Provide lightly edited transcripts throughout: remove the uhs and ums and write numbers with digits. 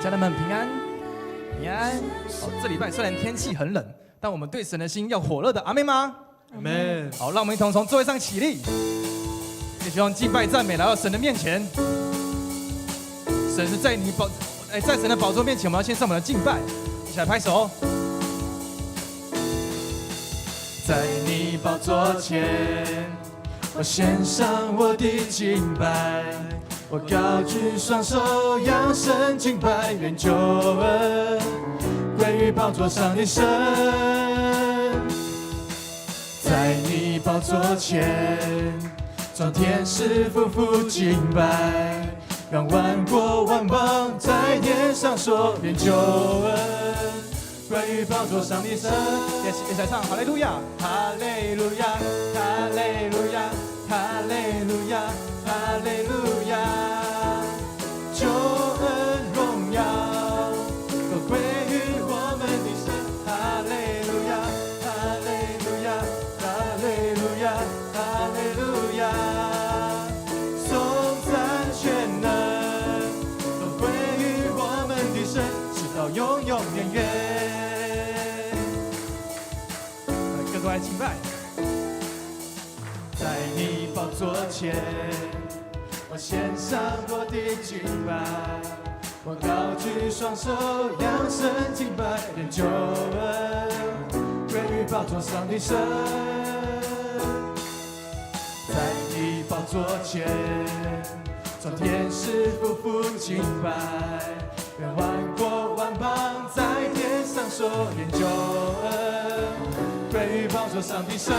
家人们平安，平安。好，这礼拜虽然天气很冷，但我们对神的心要火热的，阿们吗？阿们。好，让我们一同从座位上起立，也希望敬拜赞美来到神的面前。神是在在神的宝座面前，我们要献上我们的敬拜，一起来拍手。在你宝座前，我献上我的敬拜。我高举双手，扬声敬拜，愿救恩归于宝座上的神。在你宝座前，众天使夫妇敬拜，让万国万邦在天上说，愿救恩归于宝座上的神。一起来唱，哈利路亚，哈利路亚，哈利路亚，哈利路亚，哈利路亚。救恩荣耀都归于我们的神，哈利路亚，哈利路亚，哈利路亚，哈利路亚。颂赞全能都归于我们的神，直到永永远远。更多来敬拜，在你宝座前。我献上我的敬拜，我高举双手，扬声敬拜，愿救恩归于宝座上的神。在你宝座前，众天使夫妇敬拜，愿万国万邦在天上说，愿救恩归于宝座上的神。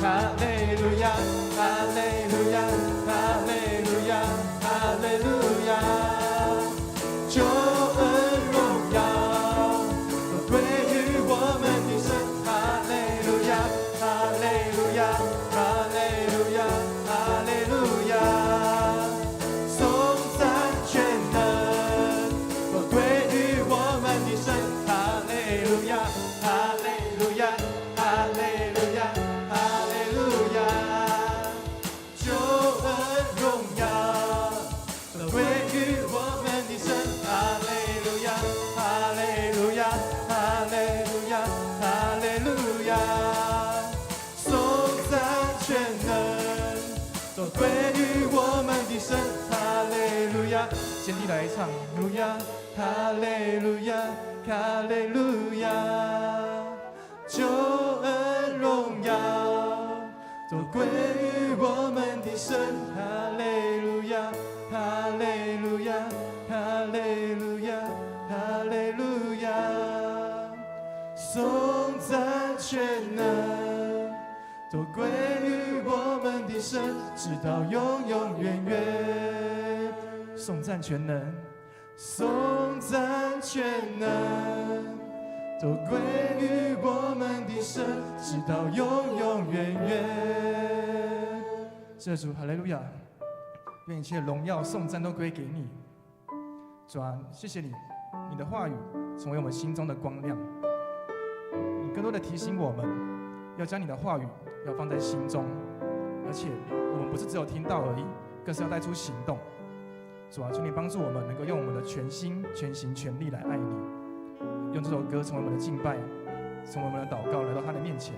哈利路亚，哈利路亚，哈利路亚，哈利路亚。救恩荣耀都归于我们的神，哈利路亚，哈利路亚，哈利路亚，哈利路亚。颂赞全能都归于我们的神，哈利路亚，哈利路亚，哈利路亚。归于我们的神，哈利路亚！先地来唱，路亚，哈利路亚，哈利路亚！救恩荣耀都归于我们的神，哈利路亚，哈利路亚，哈利路亚，哈利路亚！颂赞全能都归于我们的神，直到永永远远。颂赞全能，颂赞全能，都归于我们的神，直到永永远远。这主，哈利路亚！愿一切荣耀、颂赞都归给你。主啊，谢谢你，你的话语成为我们心中的光亮，你更多的提醒我们，要将你的话语要放在心中，而且我们不是只有听到而已，更是要带出行动。主啊，求你帮助我们能够用我们的全心、全心、全力来爱你，用这首歌成为我们的敬拜，成为我们的祷告，来到他的面前。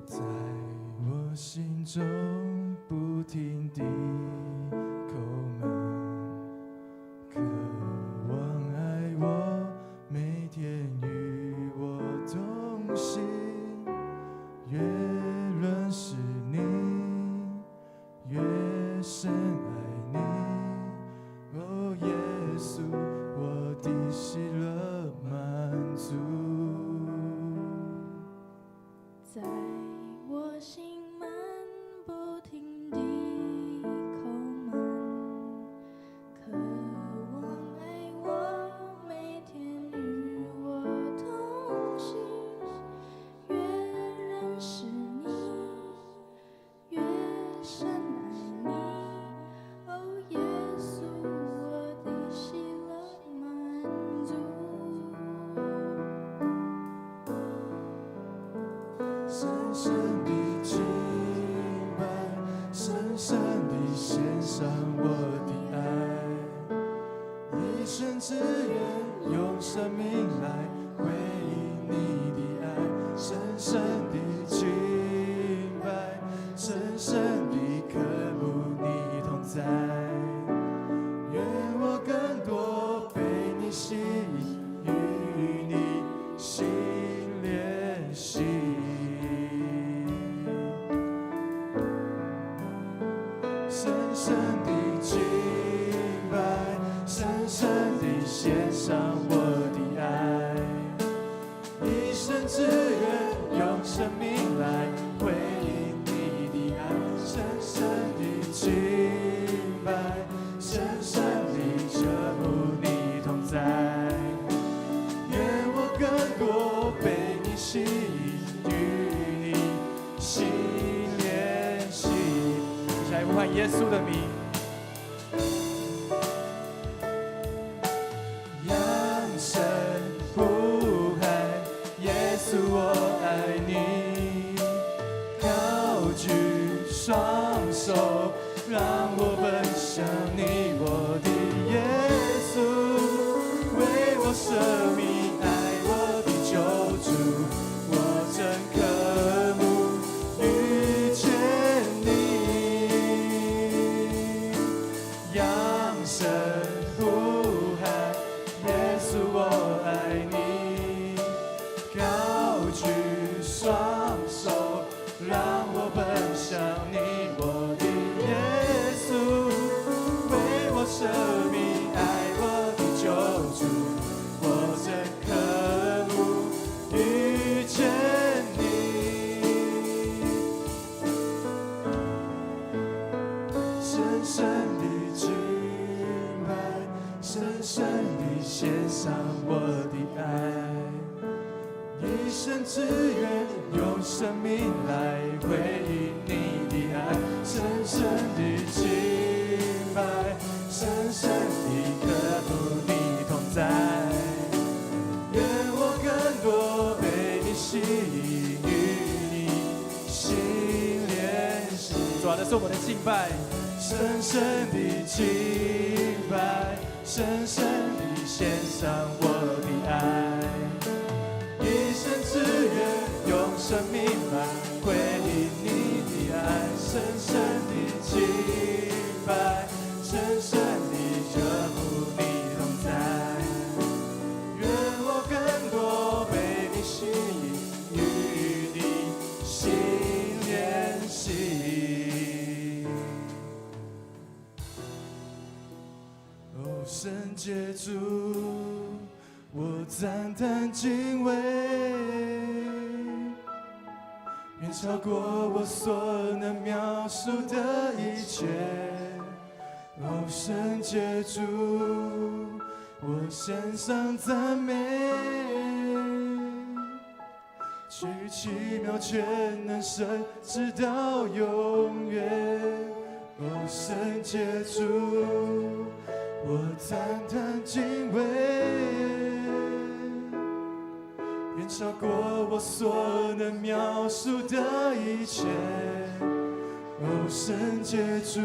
在我心中不停地叩门，渴望爱我，每天与我同行，越认识你，越深爱你。哦，耶稣，我的心生之源，用生命来回应你的爱，深深的敬拜，深深的渴慕你同在。愿我更多被你吸引，与你心连心。深深的敬拜，深深地献上我的爱，一生之愿用生命来回应你的爱，深深地敬拜，深深地渴慕你同在。愿我更多被你吸引，与你心连心。一起来呼喊耶稣的名。我爱你，高举双手，让我奔向你，我的耶稣，为我舍命，爱我的救主，我真渴慕遇见你。扬声呼喊，耶稣我爱你，高举双手，让我奔向你，我的耶稣，为我舍命，爱我的救主，我真渴慕遇见你。深深地敬拜，深深地献上我的爱，一生之愿用生命来回应你的爱，深深地敬拜，深深地渴慕你同在。愿我更多被你吸引，与你心连心。主啊，这是我们的敬拜，深深地敬拜，深深地献上我的爱，一生之愿用生命来回应你的爱，深深地敬拜，深深地渴慕你同在。愿我更多被你吸引，与你心连心。哦，圣洁主，我赞叹敬畏，远超过我所能描述的一切。哦，圣洁主，我献上赞美，却与奇妙全能神直到永远。哦，圣洁主，我赞叹敬畏，远超过我所能描述的一切。哦，圣洁主，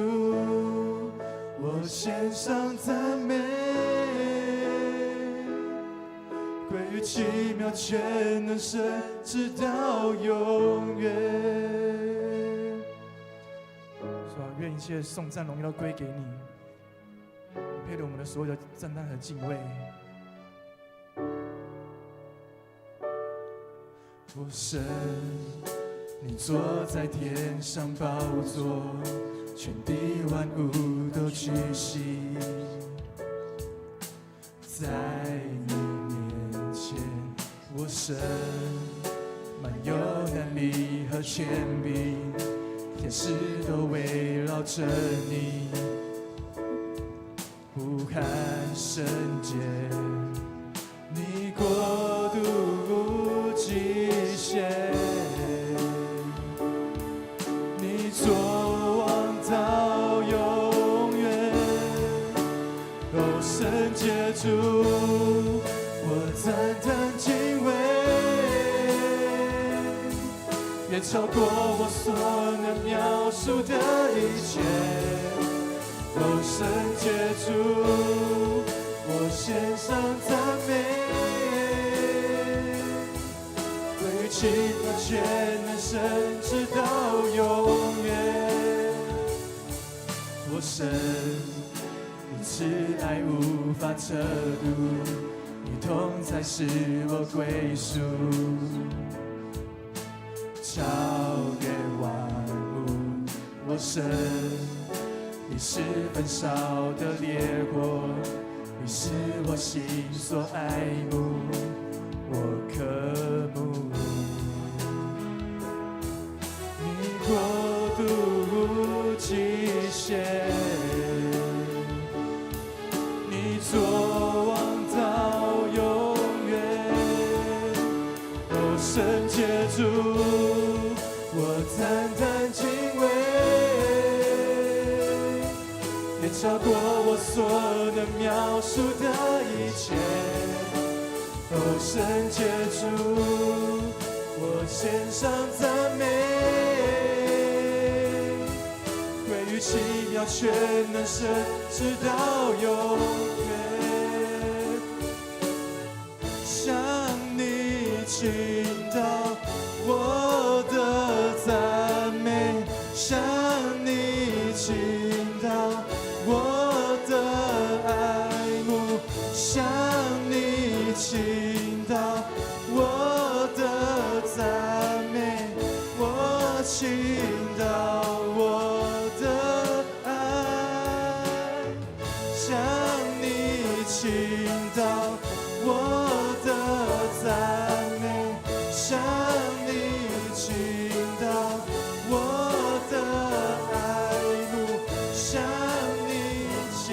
我献上赞美，归于奇妙全能神直到永远。是吧？愿一切颂赞荣耀都归给你，配得我们的所有的赞叹和敬畏。我神，你坐在天上宝座，全地万物都屈膝，在你面前，我神满有能力和权柄，天使都围绕着你，呼喊圣洁，你国度无极限，你作王到永远。哦，圣洁主，我赞叹敬畏，远超过我所能描述的一切。哦，圣洁主，我奇妙全能神直到永远。我神，你慈爱无法测度，你同在使我归属，超越万物。我神，你是焚烧的烈火，你是我心所爱慕，我渴慕。你国度无极限，你作王到永远。哦，圣洁主，我单单敬畏，远超过我所能描述的一切。哦，圣洁主，我献上赞美，归于奇妙全能神直到永远。向你倾倒我的赞美，向你倾倒我的爱慕，向你倾倒我的赞美，我倾倒我的爱，向你倾倒我的赞美，向你倾倒我的爱慕，向你倾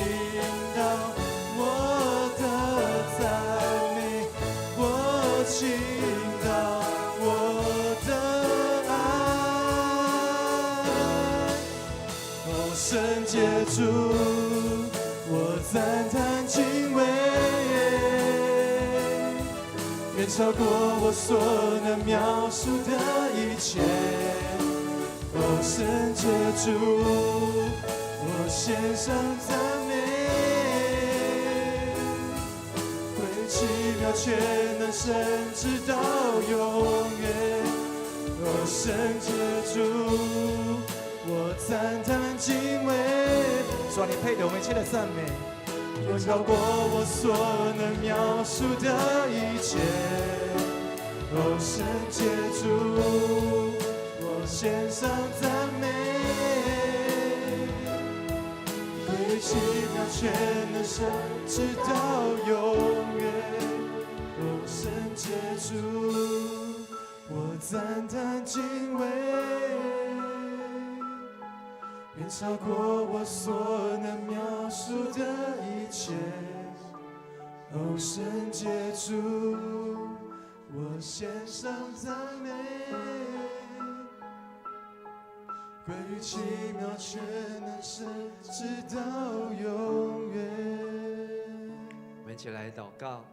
倒我的赞美，我倾倒我的爱。哦，圣洁主，我赞叹敬畏，远超过我所能描述的一切。哦，圣洁主，我献上赞美，归奇妙全能神直到永远。哦，圣洁主，我赞叹敬畏。主啊，你配得我们一切的赞美，远超过我所能描述的一切。哦，圣洁主，我献上赞美，归奇妙全能神直到永远。哦，圣洁主，我赞叹敬畏，远超过我所能描述的一切。哦，圣洁主，我献上赞美，归于奇妙全能神直到永远。我们一起来祷告。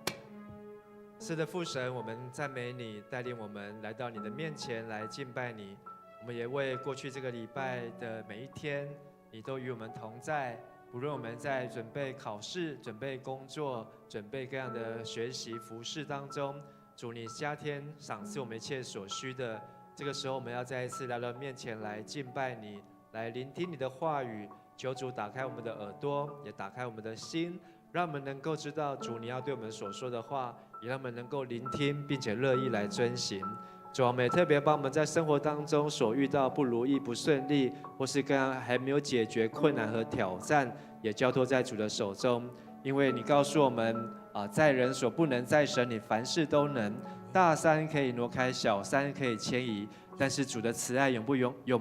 是的，父神，我们赞美你，带领我们来到你的面前来敬拜你。我们也为过去这个礼拜的每一天，你都与我们同在。无论我们在准备考试、准备工作、准备各样的学习服事当中，主你加添赏赐我们一切所需的。这个时候，我们要再一次来到面前来敬拜你，来聆听你的话语。求主打开我们的耳朵，也打开我们的心，让我们能够知道主你要对我们所说的话，也让我们能够聆听，并且乐意来遵行。主啊，我们也特别把我们在生活当中所遇到不如意、不顺利，或是刚刚还没有解决困难和挑战，也交托在主的手中。因为你告诉我们在人所不能，在神你凡事都能。大山可以挪开，小山可以迁移，但是主的慈爱永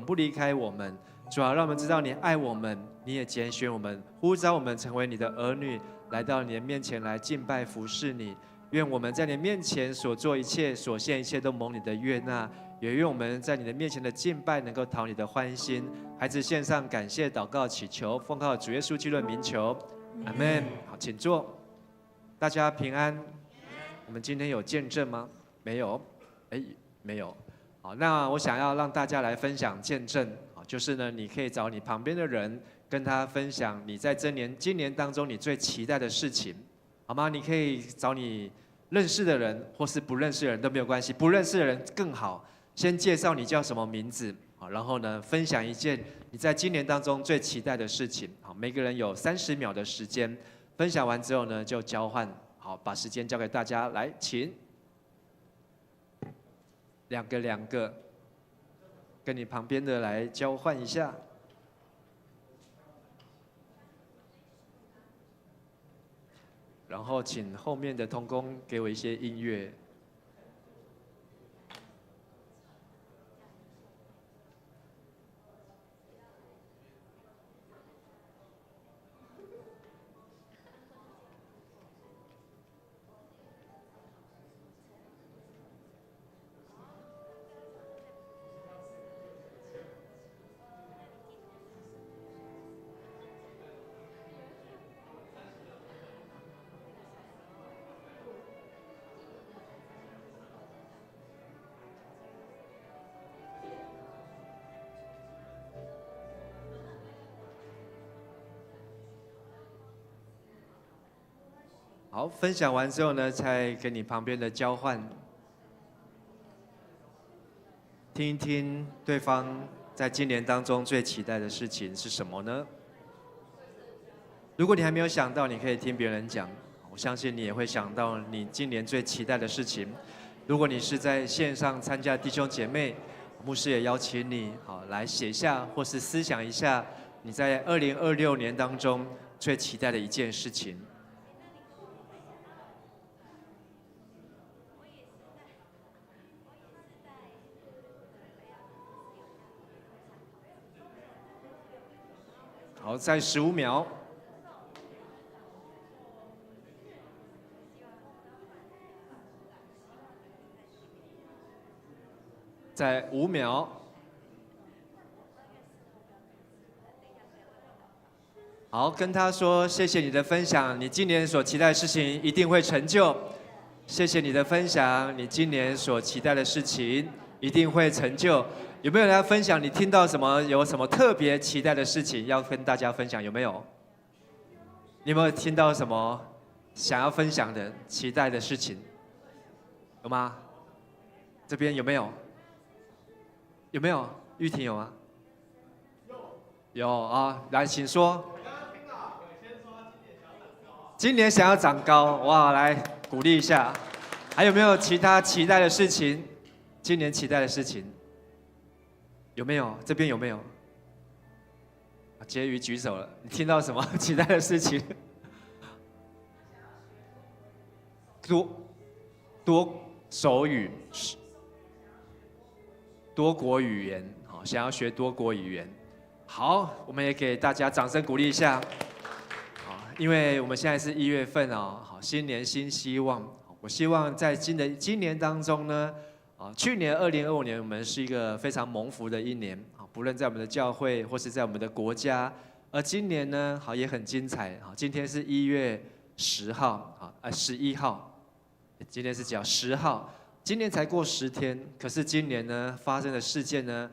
不离开我们。主啊，让我们知道你爱我们，你也拣选我们，呼召我们成为你的儿女，来到你的面前来敬拜服侍你。愿我们在你面前所做一切、所献一切都蒙你的悦纳，也愿我们在你的面前的敬拜能够讨你的欢心。孩子献上感谢、祷告、祈求，奉靠主耶稣基督的名求，阿们。好，请坐。大家平安。我们今天有见证吗？没有。没有。好，那我想要让大家来分享见证。就是呢，你可以找你旁边的人，跟他分享你在今年当中你最期待的事情，好吗？你可以找你认识的人或是不认识的人都没有关系，不认识的人更好。先介绍你叫什么名字，好，然后呢，分享一件你在今年当中最期待的事情。好，每个人有30秒的时间，分享完之后呢，就交换。好，把时间交给大家，来，请。两个，跟你旁边的来交换一下。然后请后面的同工给我一些音乐。好，分享完之后呢，再跟你旁边的交换，听一听对方在今年当中最期待的事情是什么呢？如果你还没有想到，你可以听别人讲，我相信你也会想到你今年最期待的事情。如果你是在线上参加的弟兄姐妹，牧师也邀请你好来写下或是思想一下你在2026年当中最期待的一件事情。好，在15秒。在5秒。好，跟他说谢谢你的分享，你今年所期待的事情一定会成就。谢谢你的分享，你今年所期待的事情一定会成就。有没有人要分享？你听到什么？有什么特别期待的事情要跟大家分享？有没有？你有没有听到什么想要分享的、期待的事情？有吗？这边有没有？有没有？玉婷有吗？有啊，来，请说。今年想要长高，哇，来鼓励一下。还有没有其他期待的事情？今年期待的事情？有没有？这边有没有？婕妤举手了，你听到什么期待的事情？多手语，多国语言，好，想要学多国语言。好，我们也给大家掌声鼓励一下。好，因为我们现在是1月份哦，好，新年新希望。我希望在今年当中呢。去年2025年，我们是一个非常蒙福的一年，不论在我们的教会或是在我们的国家。而今年呢，好也很精彩。今天是1月10号，11号，今天是讲10号，今年才过10天，可是今年呢发生的事件呢，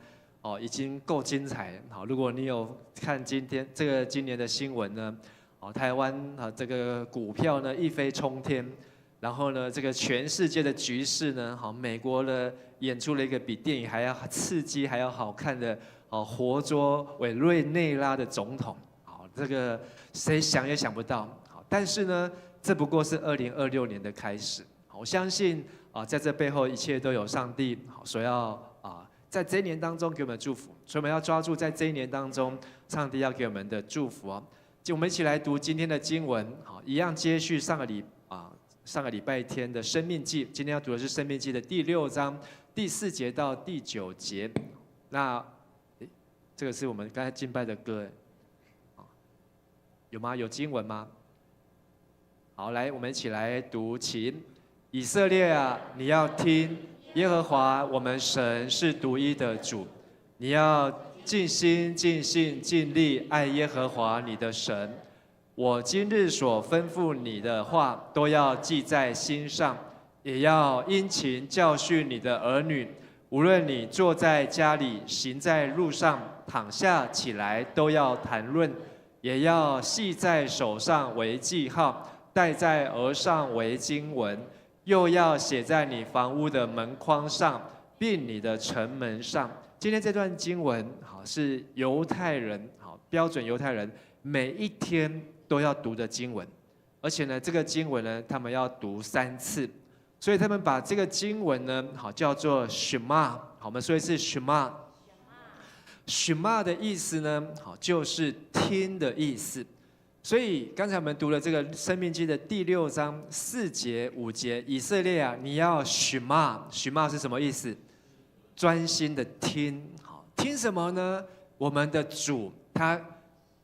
已经够精彩。好，如果你有看今年的新闻呢，台湾这个股票呢一飞冲天。然后呢，这个全世界的局势呢，好，美国呢演出了一个比电影还要刺激、还要好看的活捉委内瑞拉的总统，好，这个谁想也想不到，好，但是呢，这不过是2026年的开始，我相信在这背后一切都有上帝所要在这一年当中给我们的祝福，所以我们要抓住在这一年当中上帝要给我们的祝福哦。就我们一起来读今天的经文，好，一样接续上个礼拜天的生命记，今天要读的是生命记的第6章第4节到第9节。那，这个是我们刚才敬拜的歌，有吗？有经文吗？好，来，我们一起来读，请。以色列啊，你要听，耶和华我们神是独一的主，你要尽心、尽性、尽力爱耶和华你的神。我今日所吩咐你的话，都要记在心上，也要殷勤教训你的儿女。无论你坐在家里，行在路上，躺下起来，都要谈论，也要系在手上为记号，戴在额上为经文。又要写在你房屋的门框上，并你的城门上。今天这段经文，好，是犹太人，好，标准犹太人每一天都要读的经文，而且呢，这个经文呢，他们要读3次，所以他们把这个经文呢，好，叫做 Shema， 好，我们说一次 Shema。Shema 的意思呢，好，就是听的意思。所以刚才我们读了这个《申命记》的第6章4节、5节，以色列啊，你要 Shema，Shema 是什么意思？专心的听，好，听什么呢？我们的主他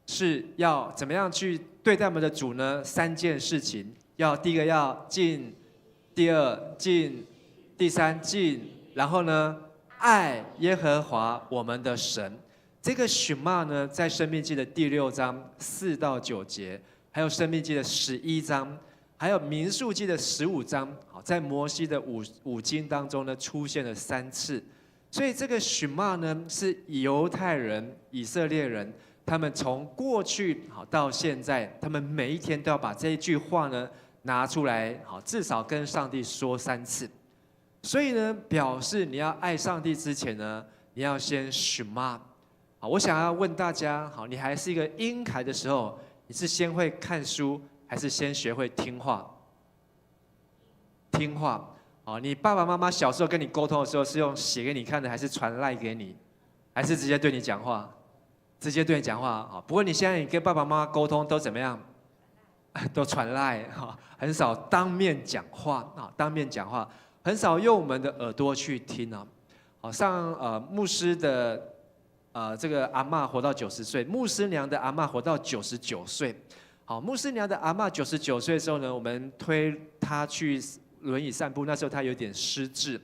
是要怎么样去对待我们的主呢？3件事情，第一个要敬，第二敬，第三敬，然后呢，爱耶和华我们的神。这个Shema呢，在《申命记》的第6章4到9节，还有《申命记》的11章，还有《民数记》的15章，好，在摩西的五经当中呢，出现了3次。所以这个Shema呢，是犹太人、以色列人，他们从过去好到现在，他们每一天都要把这一句话呢拿出来，好，至少跟上帝说3次。所以呢，表示你要爱上帝之前呢，你要先Shema。好，我想要问大家，好，你还是一个婴孩的时候，你是先会看书，还是先学会听话？听话。好，你爸爸妈妈小时候跟你沟通的时候，是用写给你看的，还是传赖给你，还是直接对你讲话？直接对你讲话。好，不过你现在你跟爸爸妈妈沟通都怎么样？都传赖，哈，很少当面讲话啊，当面讲话，很少用我们的耳朵去听啊。好像牧师的。这个阿嬷活到90岁，牧师娘的阿嬷活到99岁。好，牧师娘的阿嬷99岁的时候呢，我们推她去轮椅散步，那时候她有点失智。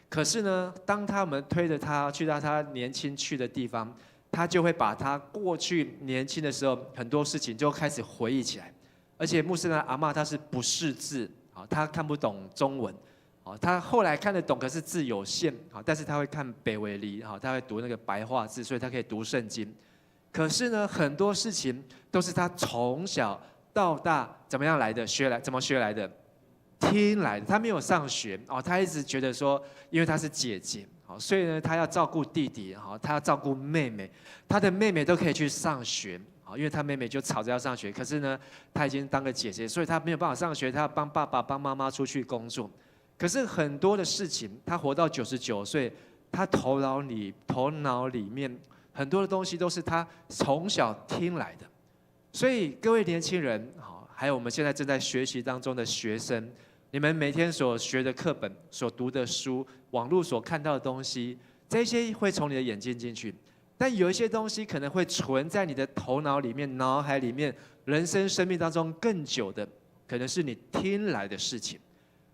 可是呢，当我们推着她去到她年轻去的地方，她就会把她过去年轻的时候很多事情就开始回忆起来。而且牧师娘的阿嬷她是不识字，好，她看不懂中文。他后来看得懂，可是字有限，但是他会看北纬离，他会读那个白话字，所以他可以读圣经。可是呢，很多事情都是他从小到大怎么样来的，怎么学来的，听来的。他没有上学，他一直觉得说，因为他是姐姐，所以呢，他要照顾弟弟，他要照顾妹妹，他的妹妹都可以去上学。因为他妹妹就吵着要上学，可是呢，他已经当个姐姐，所以他没有办法上学，他要帮爸爸、帮妈妈出去工作。可是很多的事情，他活到99岁，他头脑里面很多的东西都是他从小听来的。所以各位年轻人，好，还有我们现在正在学习当中的学生，你们每天所学的课本、所读的书、网络所看到的东西，这些会从你的眼睛进去，但有一些东西可能会存在你的头脑里面、脑海里面，人生生命当中更久的，可能是你听来的事情。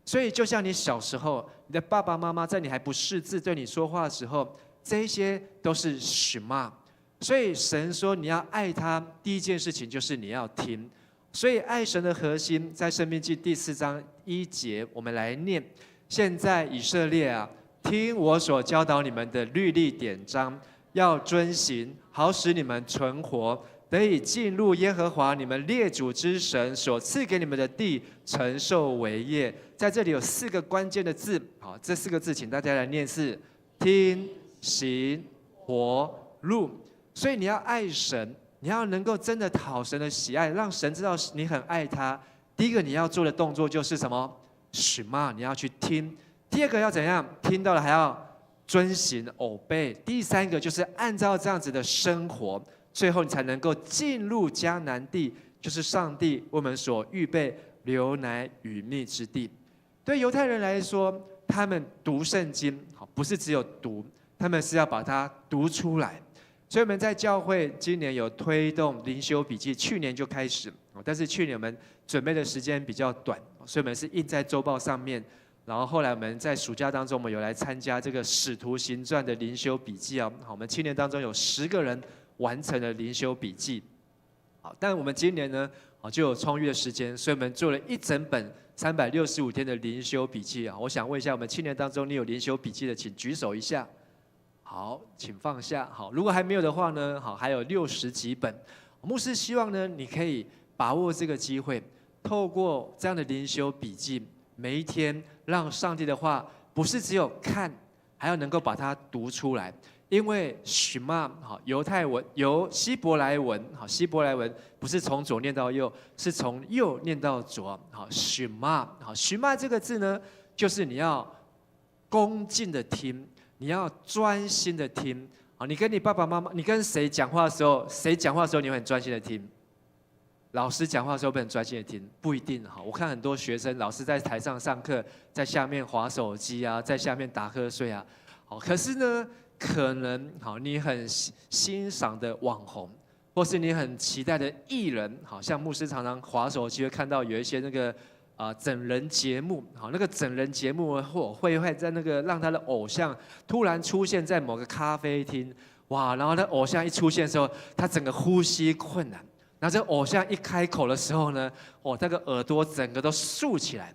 所以，就像你小时候，你的爸爸妈妈在你还不识字对你说话的时候，这些都是Shema。所以神说你要爱他，第一件事情就是你要听。所以爱神的核心在申命记第4章1节，我们来念：现在以色列啊，听我所教导你们的律例典章，要遵行，好使你们存活，得以进入耶和华你们列祖之神所赐给你们的地，承受为业。在这里有4个关键的字，好，这4个字请大家来念是听、行、活、录。所以你要爱神，你要能够真的讨神的喜爱，让神知道你很爱他。第一个你要做的动作就是什么？Shema，你要去听。第二个要怎样？听到了还要遵行、obey。第3个就是按照这样子的生活，最后你才能够进入迦南地，就是上帝为我们所预备流奶与蜜之地。对犹太人来说，他们读圣经，不是只有读，他们是要把它读出来。所以我们在教会今年有推动灵修笔记，去年就开始，但是去年我们准备的时间比较短，所以我们是印在周报上面。然后后来我们在暑假当中，我们有来参加这个使徒行传的灵修笔记啊。好，我们7年当中有10个人完成了灵修笔记。好，但我们今年呢，就有充裕的时间，所以我们做了一整本365天的灵修笔记啊。我想问一下，我们7年当中你有灵修笔记的，请举手一下。好，请放下。好，如果还没有的话呢，好，还有60几本。牧师希望呢，你可以把握这个机会，透过这样的灵修笔记，每一天让上帝的话不是只有看，还要能够把它读出来。因为Shema犹太文由希伯来文希伯来文不是从左念到右，是从右念到左。Shema 这个字呢，就是你要恭敬的听，你要专心的听。你跟你爸爸妈妈，你跟谁讲话的时候，谁讲话的时候你会很专心的听？老师讲话的时候会很专心的听，不一定。我看很多学生，老师在台上上课，在下面滑手机啊，在下面打瞌睡啊。可是呢，可能你很欣赏的网红，或是你很期待的艺人，像牧师常常滑手机会看到有一些那个整人节目，那个整人节目会在那个让他的偶像突然出现在某个咖啡厅，哇！然后他偶像一出现的时候，他整个呼吸困难。然后这偶像一开口的时候呢，那个耳朵整个都竖起来。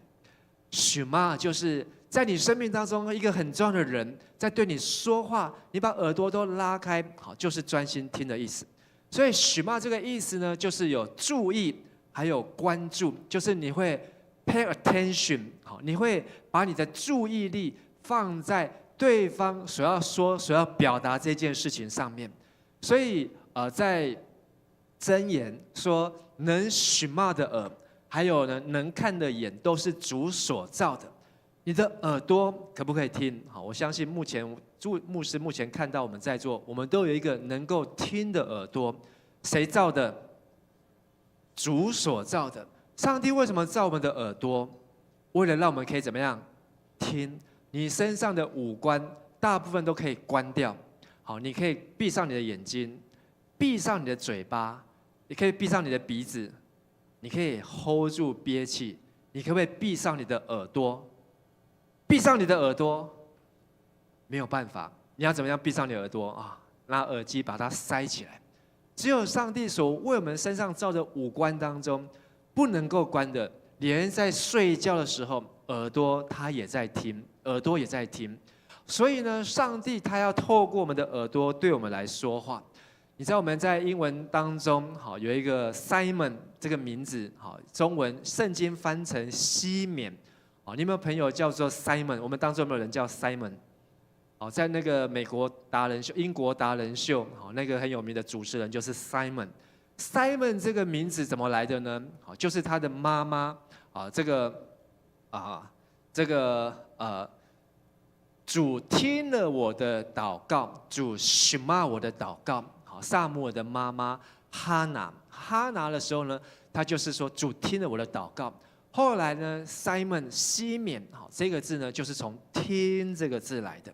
Shema就是在你生命当中一个很重要的人，在对你说话，你把耳朵都拉开，就是专心听的意思。所以Shema这个意思呢，就是有注意，还有关注，就是你会 pay attention， 你会把你的注意力放在对方所要说、所要表达这件事情上面。所以在箴言说，能Shema的耳，还有呢能看的眼，都是主所造的。你的耳朵可不可以听？我相信牧师目前看到我们在座，我们都有一个能够听的耳朵。谁造的？主所造的。上帝为什么造我们的耳朵？为了让我们可以怎么样听？你身上的五官大部分都可以关掉。你可以闭上你的眼睛，闭上你的嘴巴，你可以闭上你的鼻子，你可以 hold 住憋气。你可不可以闭上你的耳朵？闭上你的耳朵，没有办法。你要怎么样闭上你的耳朵啊？拿耳机把它塞起来。只有上帝所为我们身上造的五官当中，不能够关的，连在睡觉的时候，耳朵他也在听，耳朵也在听。所以呢，上帝他要透过我们的耳朵对我们来说话。你知道我们在英文当中，有一个 Simon 这个名字，中文圣经翻成西缅。你有没有朋友叫做 Simon？ 我们当中有没有人叫 Simon？ 在那个美国达人秀、英国达人秀，那个很有名的主持人就是 Simon。Simon 这个名字怎么来的呢？就是他的妈妈主听了我的祷告，主Shema我的祷告。撒母耳的妈妈哈拿的时候呢，他就是说主听了我的祷告。后来呢 ，Simon 西缅这个字呢，就是从听这个字来的。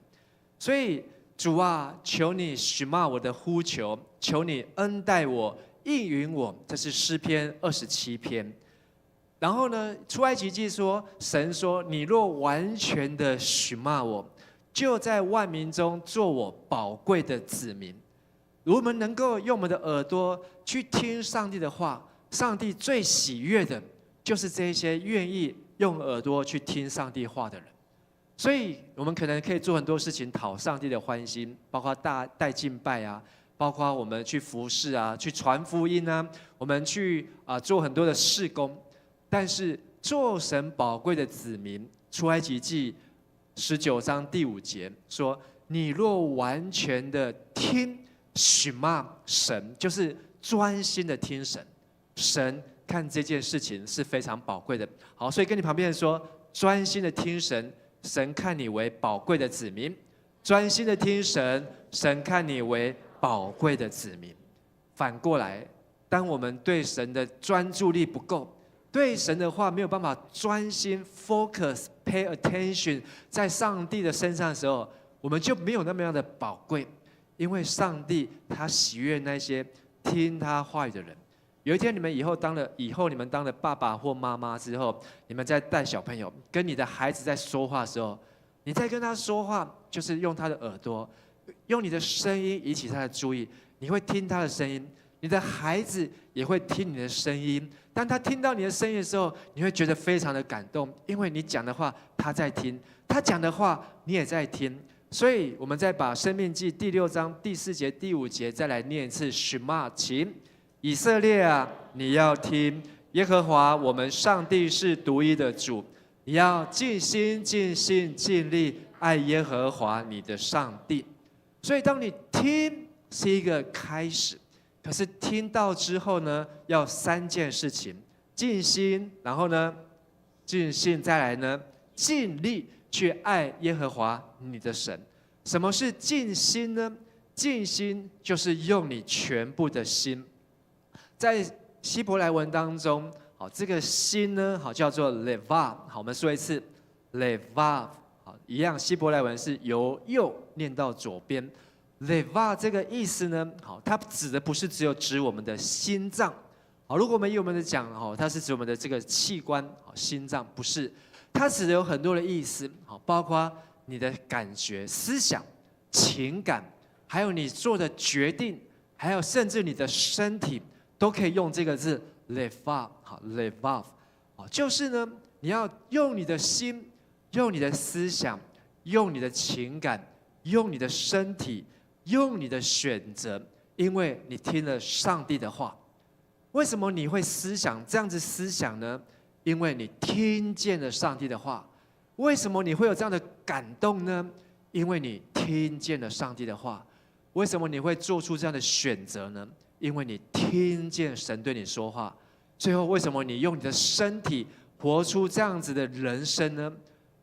所以主啊，求你Shema我的呼求，求你恩待我，应允我。这是诗篇27篇。然后呢，出埃及记说，神说：“你若完全的Shema我，就在万民中做我宝贵的子民。”我们能够用我们的耳朵去听上帝的话，上帝最喜悦的就是这些愿意用耳朵去听上帝话的人。所以我们可能可以做很多事情讨上帝的欢心，包括带敬拜啊，包括我们去服侍啊，去传福音啊，我们去做很多的事工。但是做神宝贵的子民，出埃及记19章第5节说：“你若完全的听Shema神，就是专心的听神。神看这件事情是非常宝贵的。好，所以跟你旁边人说，专心的听神，神看你为宝贵的子民。专心的听神，神看你为宝贵的子民。反过来，当我们对神的专注力不够，对神的话没有办法专心 focus pay attention 在上帝的身上的时候，我们就没有那么样的宝贵。因为上帝他喜悦那些听他话语的人。有一天你们以后你们当了爸爸或妈妈之后，你们在带小朋友，跟你的孩子在说话的时候，你在跟他说话，就是用他的耳朵，用你的声音引起他的注意，你会听他的声音，你的孩子也会听你的声音。当他听到你的声音的时候，你会觉得非常的感动，因为你讲的话他在听，他讲的话你也在听。所以我们再把申命记第6章第4节第5节再来念一次Shema，请以色列啊，你要听，耶和华我们上帝是独一的主，你要尽心、尽性、尽力爱耶和华你的上帝。所以，当你听是一个开始，可是听到之后呢，要3件事情：尽心，然后呢，尽性，再来呢，尽力去爱耶和华你的神。什么是尽心呢？尽心就是用你全部的心。在希伯来文当中，好，这个心呢，好叫做 levav。好，我们说一次 levav。好，一样，希伯来文是由右念到左边。levav 这个意思呢，好，它指的不是指我们的心脏。好，如果我们用我们的讲，好，它是指我们的这个器官，好，心脏不是。它指的有很多的意思，好，包括你的感觉、思想、情感，还有你做的决定，还有甚至你的身体，都可以用这个字 levav。好 ，levav， 好，就是呢，你要用你的心，用你的思想，用你的情感，用你的身体，用你的选择，因为你听了上帝的话。为什么你会这样子思想呢？因为你听见了上帝的话。为什么你会有这样的感动呢？因为你听见了上帝的话。为什么你会做出这样的选择呢？因为你听见神对你说话。最后，为什么你用你的身体活出这样子的人生呢？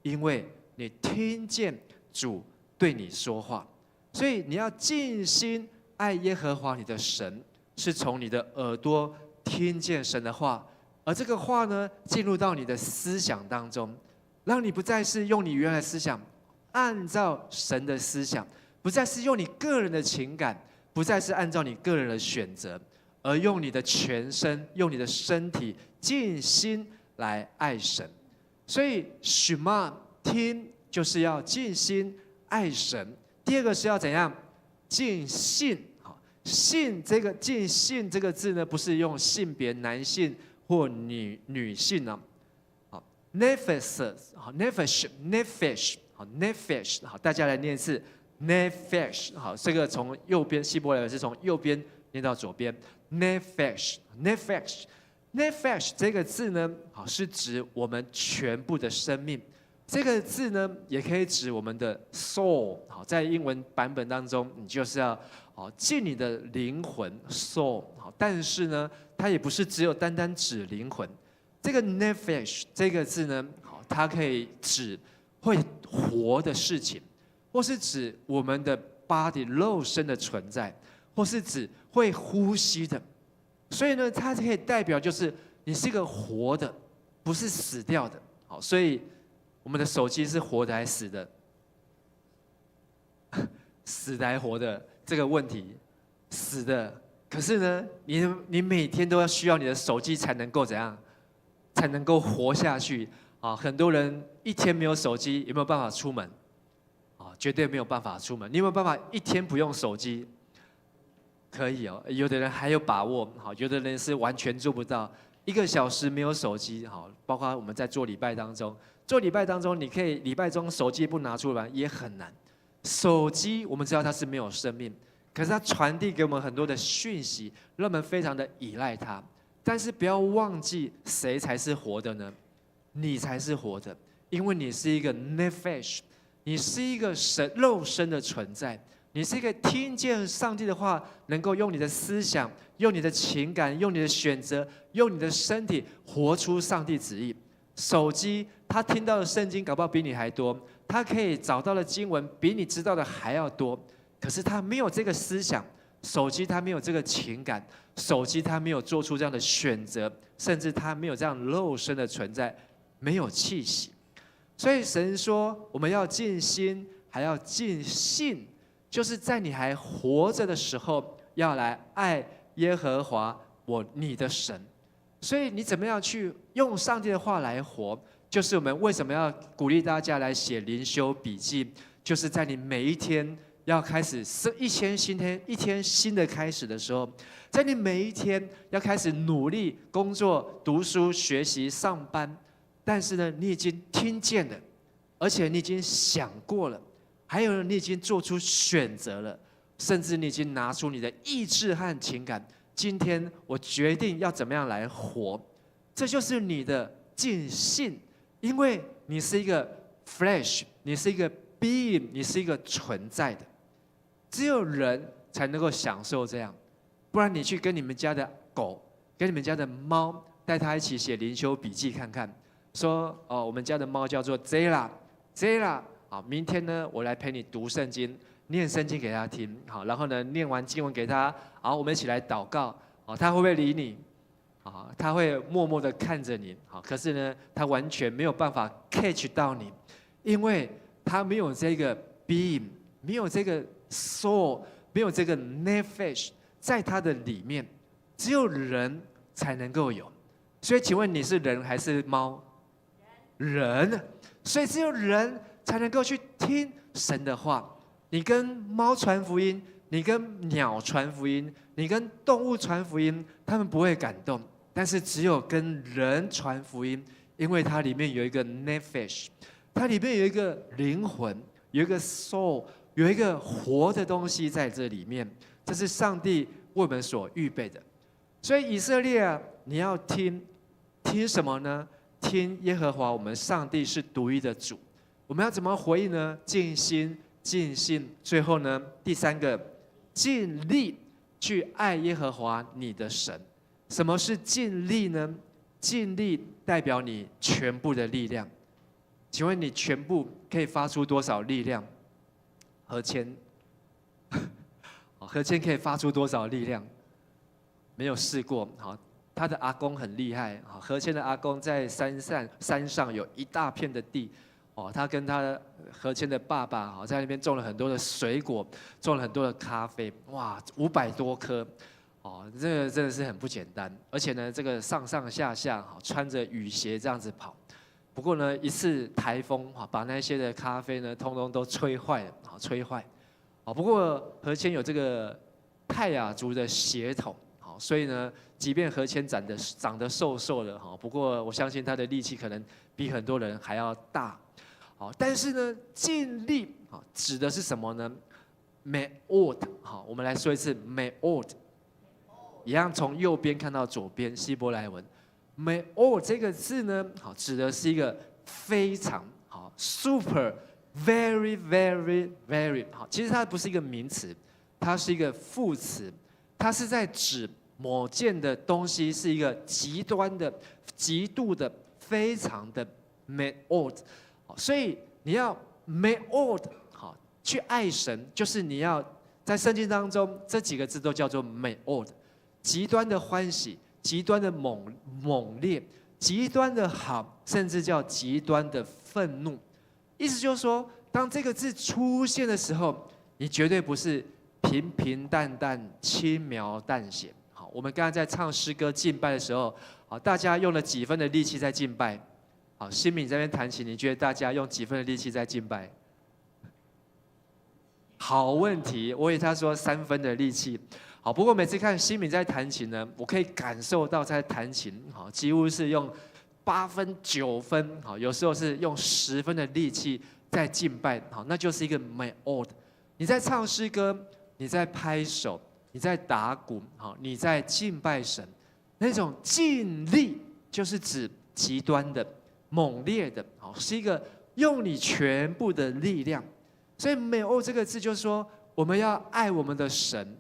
因为你听见主对你说话。所以你要尽心爱耶和华你的神，是从你的耳朵听见神的话，而这个话呢，进入到你的思想当中，让你不再是用你原来的思想，按照神的思想，不再是用你个人的情感，不再是按照你个人的选择，而用你的全身，用你的身体，尽心来爱神。所以Shema听就是要尽心爱神。第二个是要怎样？尽性。性这个尽性这个字呢，不是用性别男性或女性呢。好 ，nefesh， 好 ，nefesh， 好 ，nefesh， 好，大家来念一次 nefesh。好，这个从右边希伯来文是从右边念到左边 ，nefesh，nefesh，nefesh 这个字呢，好是指我们全部的生命。这个字呢，也可以指我们的 soul。好，在英文版本当中，你就是要尽你的灵魂 soul。好，但是呢，它也不是只有单单指灵魂。这个 nefesh 这个字呢，好，它可以指会活的事情，或是指我们的 body 肉身的存在，或是指会呼吸的。所以呢，它可以代表就是你是一个活的，不是死掉的。好，所以我们的手机是活的还是死的？死的还活的这个问题，死的。可是呢，你每天都要需要你的手机才能够怎样？才能够活下去啊！很多人一天没有手机，有没有办法出门？啊，绝对没有办法出门。你有没有办法一天不用手机？可以哦，有的人还有把握，好，有的人是完全做不到。1个小时没有手机，好，包括我们在做礼拜当中。做礼拜当中，你可以礼拜中手机不拿出来也很难。手机我们知道它是没有生命，可是它传递给我们很多的讯息，让我们非常的依赖它。但是不要忘记，谁才是活的呢？你才是活的，因为你是一个 nefesh， 你是一个肉身的存在，你是一个听见上帝的话，能够用你的思想、用你的情感、用你的选择、用你的身体活出上帝旨意。手机他听到的圣经搞不好比你还多，他可以找到的经文比你知道的还要多，可是他没有这个思想，手机他没有这个情感，手机他没有做出这样的选择，甚至他没有这样肉身的存在，没有气息。所以神说我们要尽心还要尽性，就是在你还活着的时候，要来爱耶和华你的神。所以你怎么样去用上帝的话来活，就是我们为什么要鼓励大家来写灵修笔记，就是在你每一天要开始一天新的开始的时候，在你每一天要开始努力工作、读书、学习、上班，但是呢，你已经听见了，而且你已经想过了，还有你已经做出选择了，甚至你已经拿出你的意志和情感。今天我决定要怎么样来活，这就是你的尽性，因为你是一个 flesh， 你是一个 being， 你是一个存在的，只有人才能够享受这样。不然你去跟你们家的狗、跟你们家的猫，带它一起写灵修笔记看看，说我们家的猫叫做 Zela， 好，明天呢我来陪你读圣经，念圣经给他听，好，然后呢念完经文给他，好，我们一起来祷告，好，他会不会理你？啊，他会默默的看着你，好，可是呢，他完全没有办法 catch 到你，因为他没有这个 being， 没有这个 soul， 没有这个 nefesh 在他的里面，只有人才能够有。所以，请问你是人还是猫？人，所以只有人才能够去听神的话。你跟猫传福音，你跟鸟传福音，你跟动物传福音，他们不会感动。但是只有跟人传福音，因为它里面有一个 nefesh， 它里面有一个灵魂，有一个 soul， 有一个活的东西在这里面。这是上帝为我们所预备的。所以以色列啊，你要听什么呢？听耶和华我们上帝是独一的主。我们要怎么回应呢？尽心、尽性。最后呢，第三个，尽力去爱耶和华你的神。什么是尽力呢？尽力代表你全部的力量。请问你全部可以发出多少力量？何谦，何谦可以发出多少力量？没有试过。好，他的阿公很厉害。何谦的阿公在山上有一大片的地。他跟他何谦的爸爸在那边种了很多的水果，种了很多的咖啡，哇，500多棵。这个真的是很不简单，而且呢，这个上上下下穿着雨鞋这样子跑。不过呢，一次台风把那些的咖啡呢，通通都吹坏了，吹坏。不过何谦有这个泰雅族的血统，所以呢，即便何谦长得瘦瘦的，不过我相信他的力气可能比很多人还要大。但是呢，尽力指的是什么呢 ？meod， 我们来说一次 meod。一样从右边看到左边，希伯来文 ，meod 这个字呢，指的是一个非常super very very very 其实它不是一个名词，它是一个副词，它是在指某件的东西是一个极端的、极度的、非常的 meod， 所以你要 meod 去爱神，就是你要在圣经当中这几个字都叫做 meod。极端的欢喜，极端的猛烈，极端的好，甚至叫极端的愤怒。意思就是说，当这个字出现的时候，你绝对不是平平淡淡、轻描淡写。好，我们刚才在唱诗歌敬拜的时候，好，大家用了几分的力气在敬拜？好，新敏在那边弹琴，你觉得大家用几分的力气在敬拜？好问题，我以为他说3分的力气。好，不过每次看新敏在弹琴呢，我可以感受到在弹琴，几乎是用8分、9分，有时候是用10分的力气在敬拜，那就是一个 meod。你在唱诗歌，你在拍手，你在打鼓，你在敬拜神，那种尽力就是指极端的、猛烈的，是一个用你全部的力量。所以 meod 这个字就是说，我们要爱我们的神。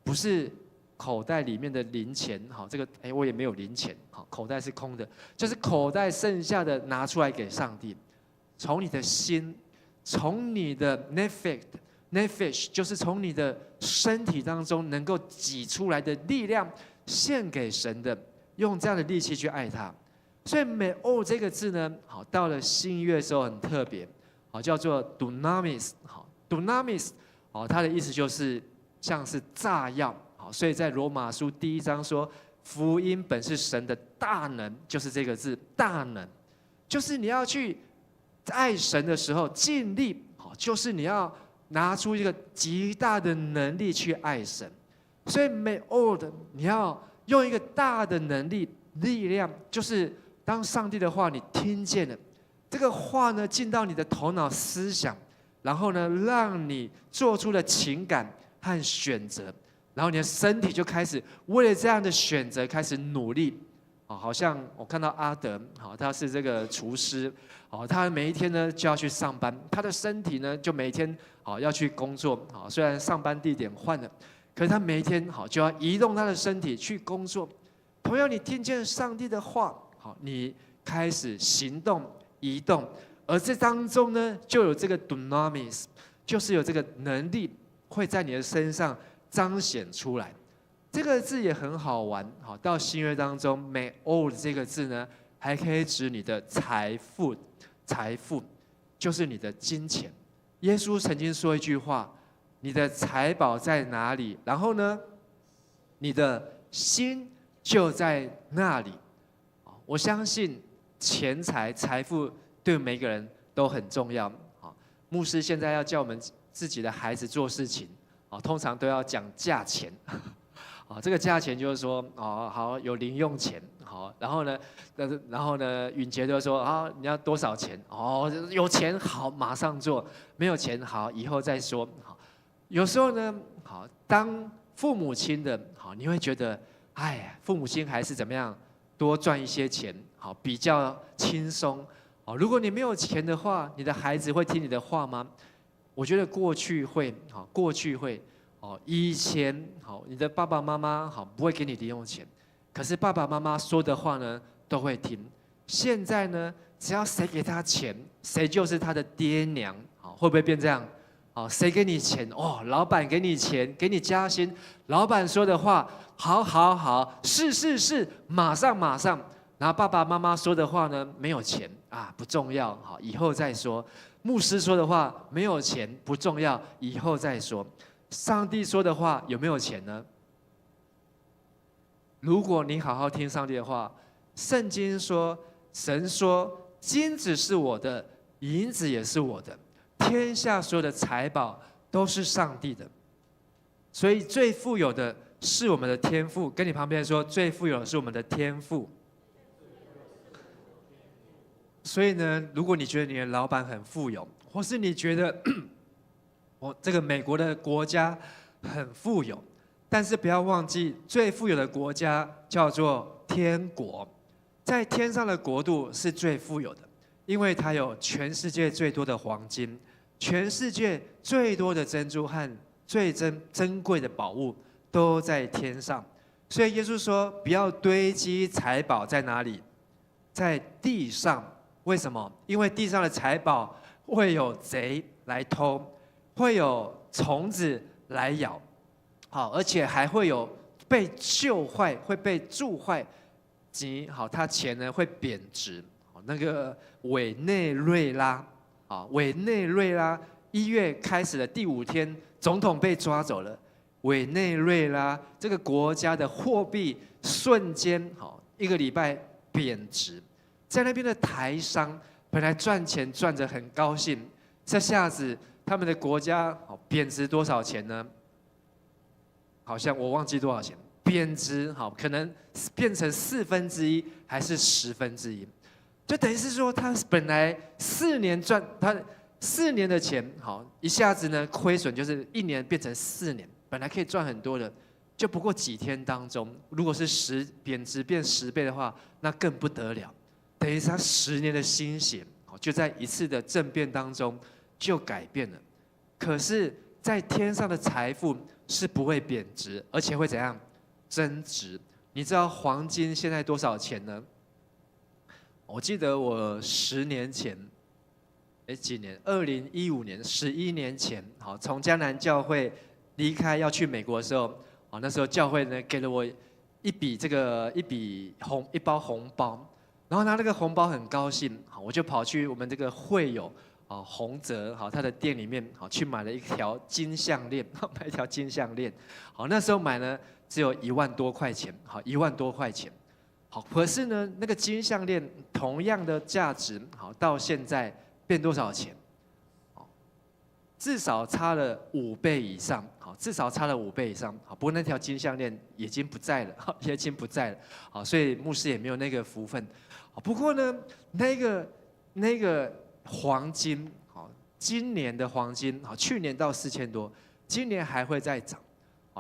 不是口袋里面的零钱，这个我也没有零钱，口袋是空的，就是口袋剩下的拿出来给上帝，从你的心，从你的 nefesh， 就是从你的身体当中能够挤出来的力量，献给神的，用这样的力气去爱他。所以 meod 这个字呢，到了新约的时候很特别，叫做 dunamis，dunamis， 它的意思就是像是炸药，所以在罗马书1章说，福音本是神的大能，就是这个字，大能，就是你要去爱神的时候尽力，就是你要拿出一个极大的能力去爱神。所以 meod 你要用一个大的能力、力量，就是当上帝的话你听见了，这个话呢进到你的头脑思想，然后呢让你做出了情感和选择，然后你的身体就开始为了这样的选择开始努力，好像我看到阿德，他是这个厨师，他每一天呢就要去上班，他的身体呢就每天要去工作，虽然上班地点换了，可是他每一天就要移动他的身体去工作。同样，你听见上帝的话，你开始行动移动，而这当中呢就有这个 dunamis， 就是有这个能力会在你的身上彰显出来。这个字也很好玩，到新约当中 ，meod 这个字呢，还可以指你的财富，财富就是你的金钱。耶稣曾经说一句话：“你的财宝在哪里？然后呢，你的心就在那里。”我相信钱财、财富对每个人都很重要。牧师现在要教我们自己的孩子做事情，通常都要讲价钱。这个价钱就是说，好有零用钱，然后呢，允杰就说你要多少钱？有钱好马上做，没有钱好以后再说。有时候呢，当父母亲的，你会觉得，哎呀，父母亲还是怎么样，多赚一些钱，比较轻松。如果你没有钱的话，你的孩子会听你的话吗？我觉得过去会，过去会。以前你的爸爸妈妈不会给你零用钱，可是爸爸妈妈说的话呢都会听。现在呢，只要谁给他钱，谁就是他的爹娘，会不会变这样？谁给你钱？老板给你钱，给你加薪，老板说的话，好，是，马上。然后爸爸妈妈说的话呢，没有钱不重要，以后再说。牧师说的话没有钱不重要，以后再说。上帝说的话有没有钱呢？如果你好好听上帝的话，圣经说，神说，金子是我的，银子也是我的，天下所有的财宝都是上帝的。所以最富有的是我们的天父，跟你旁边说，最富有的是我们的天父。所以呢，如果你觉得你的老板很富有，或是你觉得这个美国的国家很富有，但是不要忘记，最富有的国家叫做天国，在天上的国度是最富有的，因为它有全世界最多的黄金，全世界最多的珍珠和最珍贵的宝物都在天上。所以耶稣说，不要堆积财宝在哪里？在地上。为什么？因为地上的财宝会有贼来偷，会有虫子来咬，而且还会有被锈坏，会被蛀坏，及它钱呢会贬值。那个委内瑞拉1月开始的第5天，总统被抓走了。委内瑞拉这个国家的货币瞬间1个礼拜贬值。在那边的台商本来赚钱赚着很高兴，这下子他们的国家贬值多少钱呢？好像我忘记多少钱，贬值可能变成1/4还是1/10，就等于是说他本来4年赚他4年的钱，一下子呢亏损，就是1年变成4年，本来可以赚很多的，就不过几天当中，如果是贬值变10倍的话，那更不得了。等于是他10年的心血，就在一次的政变当中就改变了。可是，在天上的财富是不会贬值，而且会怎样？增值。你知道黄金现在多少钱呢？我记得我10年前，几年？2015年，11年前，从江南教会离开要去美国的时候，那时候教会呢给了我一包红包。然后拿那个红包很高兴，我就跑去我们这个会友洪泽他的店里面去买了一条金项链，买一条金项链。那时候买呢只有1万多块钱，1万多块钱。可是呢那个金项链同样的价值，到现在变多少钱？至少差了5倍以上，至少差了5倍以上。不过那条金项链已经不在了，已经不在了。所以牧师也没有那个福分。不过呢，那个黄金，今年的黄金，去年到4000多，今年还会再涨。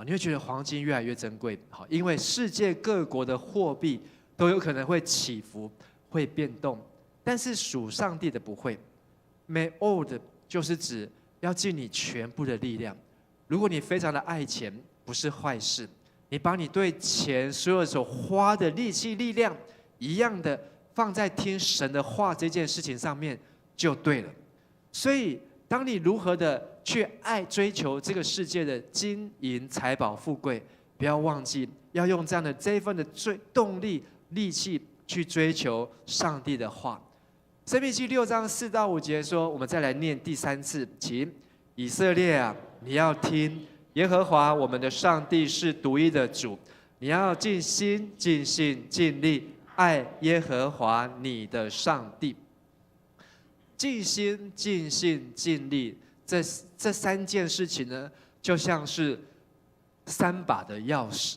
你会觉得黄金越来越珍贵，因为世界各国的货币都有可能会起伏、会变动，但是属上帝的不会。Me'od 就是指要尽你全部的力量。如果你非常的爱钱，不是坏事，你把你对钱所有所花的力气、力量一样的放在听神的话这件事情上面，就对了。所以，当你如何的去爱、追求这个世界的金银财宝、富贵，不要忘记要用这一份的动力、力气去追求上帝的话。申命记6章4到5节说，我们再来念第3次，请以色列啊，你要听，耶和华我们的上帝是独一的主，你要尽心、尽性、尽力爱耶和华你的上帝。尽心、尽性、尽力，这3件事情呢，就像是3把的钥匙。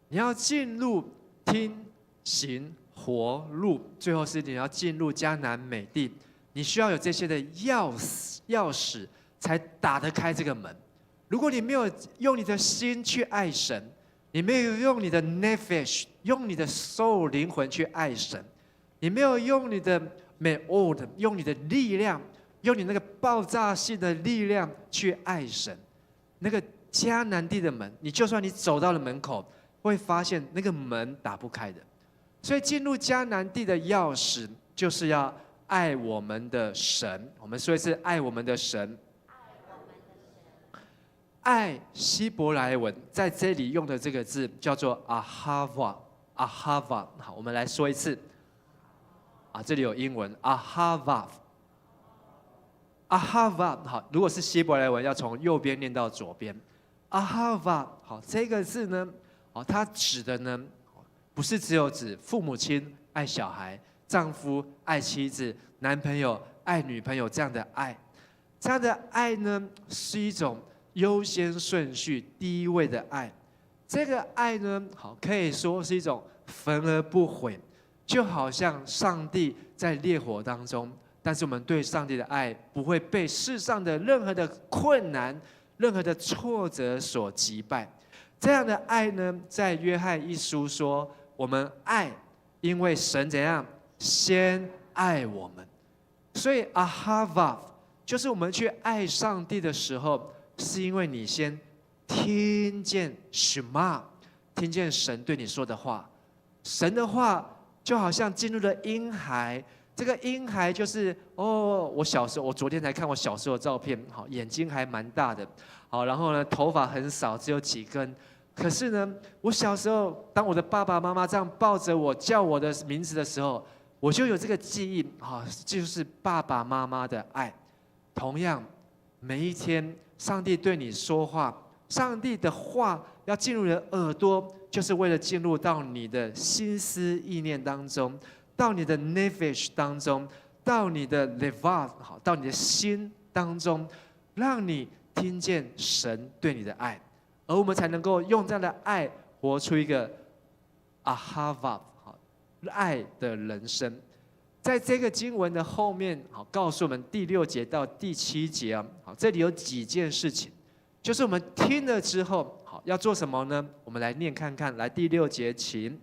你要进入听、行、活、入，最后是你要进入迦南美地。你需要有这些的钥匙，才打得开这个门。如果你没有用你的心去爱神，你没有用你的 nefesh， 用你的 soul 灵魂去爱神，你没有用你的me'od， 用你的力量，用你那个爆炸性的力量去爱神，那个迦南地的门，你就算你走到了门口，会发现那个门打不开的。所以进入迦南地的钥匙，就是要爱我们的神。我们说一次，爱我们的神。爱希伯来文在这里用的这个字叫做 ahava。好，我们来说一次。这里有英文 ahava。好，如果是希伯来文，要从右边念到左边。ahava， 好，这个字呢，它指的呢，不是只有指父母亲爱小孩，丈夫爱妻子，男朋友爱女朋友这样的爱。这样的爱呢，是一种优先顺序第一位的爱。这个爱呢，好，可以说是一种焚而不毁，就好像上帝在烈火当中，但是我们对上帝的爱不会被世上的任何的困难、任何的挫折所击败。这样的爱呢，在约翰一书说，我们爱，因为神怎样先爱我们。所以 ahava 就是我们去爱上帝的时候，是因为你先听见 shema， 听见神对你说的话。神的话就好像进入了婴孩，这个婴孩就是我小时候，我昨天才看我小时候的照片，好，眼睛还蛮大的，好，然后呢，头发很少，只有几根。可是呢，我小时候，当我的爸爸妈妈这样抱着我叫我的名字的时候，我就有这个记忆，就是爸爸妈妈的爱。同样，每一天，上帝对你说话，上帝的话要进入你的耳朵，就是为了进入到你的心思意念当中，到你的 nefesh 当中，到你的 levav， 好，到你的心当中，让你听见神对你的爱，而我们才能够用这样的爱活出一个 ahava， 好，爱的人生。在这个经文的后面，好，告诉我们第6节到第7节啊，好，这里有几件事情，就是我们听了之后，好，要做什么呢？我们来念看看，来第6节，请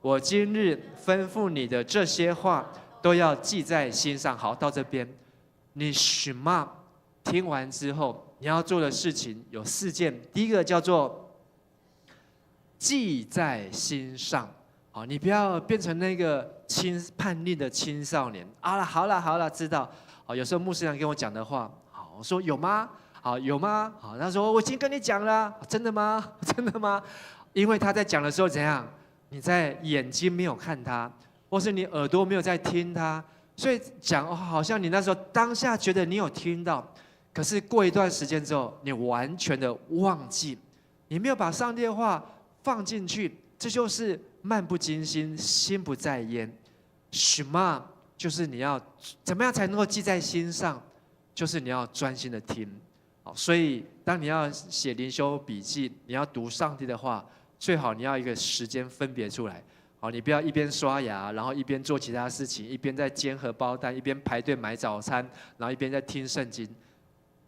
我今日吩咐你的这些话，都要记在心上。好，到这边，你shema听完之后，你要做的事情有4件，第一个叫做记在心上。好，你不要变成那个叛逆的青少年。好了，知道。好，有时候牧师长跟我讲的话，好，我说有吗？好，有吗？好，他说我已经跟你讲了，真的吗？真的吗？因为他在讲的时候怎样？你在眼睛没有看他，或是你耳朵没有在听他，所以讲好像你那时候当下觉得你有听到，可是过一段时间之后，你完全的忘记，你没有把上帝的话放进去，这就是漫不经心，心不在焉。shema就是你要怎么样才能够记在心上，就是你要专心的听。好，所以当你要写灵修笔记，你要读上帝的话，最好你要一个时间分别出来。好，你不要一边刷牙，然后一边做其他事情，一边在煎荷包蛋，一边排队买早餐，然后一边在听圣经。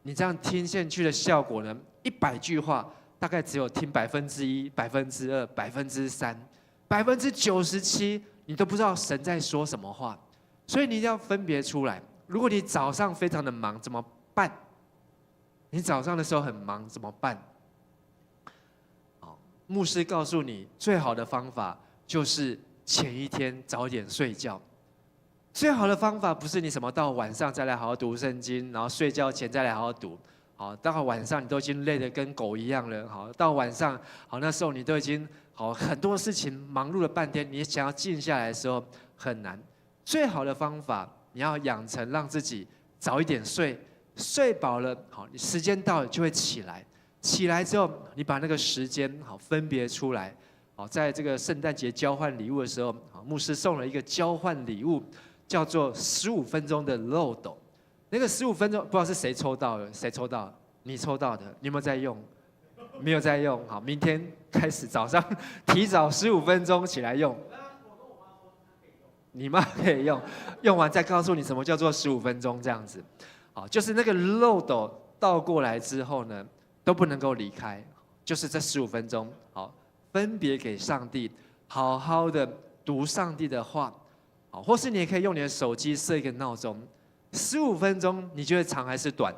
你这样听下去的效果呢？100句话大概只有听1%、2%、3%，97%，你都不知道神在说什么话，所以你一定要分别出来。如果你早上非常的忙，怎么办？你早上的时候很忙，怎么办？牧师告诉你，最好的方法就是前一天早点睡觉。最好的方法不是你什么到晚上再来好好读圣经，然后睡觉前再来好好读。好，到晚上你都已经累得跟狗一样了。好，到晚上好那时候你都已经好很多事情忙碌了半天，你想要静下来的时候很难。最好的方法，你要养成让自己早一点睡，睡饱了好，你时间到了就会起来。起来之后，你把那个时间好分别出来。好，在这个圣诞节交换礼物的时候，牧师送了一个交换礼物，叫做15分钟的漏斗。那个15分钟不知道是谁抽到的，谁抽到？你抽到的，你有没有在用？没有在用。好，明天开始早上提早15分钟起来用。你妈可以用，用完再告诉你什么叫做15分钟这样子。好，就是那个漏斗倒过来之后呢，都不能够离开，就是这15分钟，好，分别给上帝，好好的读上帝的话，好，或是你也可以用你的手机设一个闹钟，15分钟，你觉得长还是短？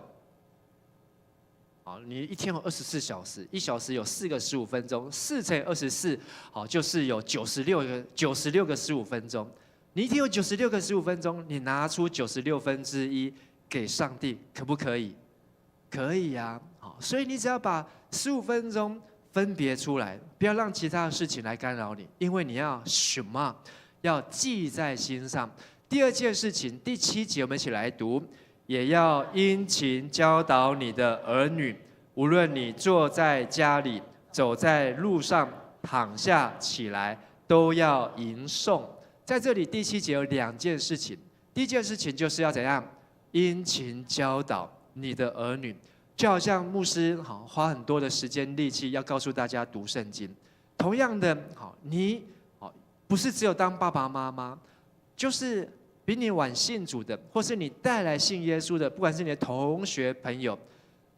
好，你一天有24小时，1小时有4个15分钟，4乘以24，好，就是有96个15分钟。你一天有96个15分钟，你拿出1/96给上帝，可不可以？可以呀，好，所以你只要把15分钟分别出来，不要让其他的事情来干扰你，因为你要什么？要记在心上。第二件事情，第7节我们一起来读，也要殷勤教导你的儿女，无论你坐在家里，走在路上，躺下起来，都要吟诵。在这里第7节有2件事情，第一件事情就是要怎样？殷勤教导你的儿女，就好像牧师花很多的时间力气要告诉大家读圣经。同样的，你不是只有当爸爸妈妈，就是比你晚信主的，或是你带来信耶稣的，不管是你的同学朋友，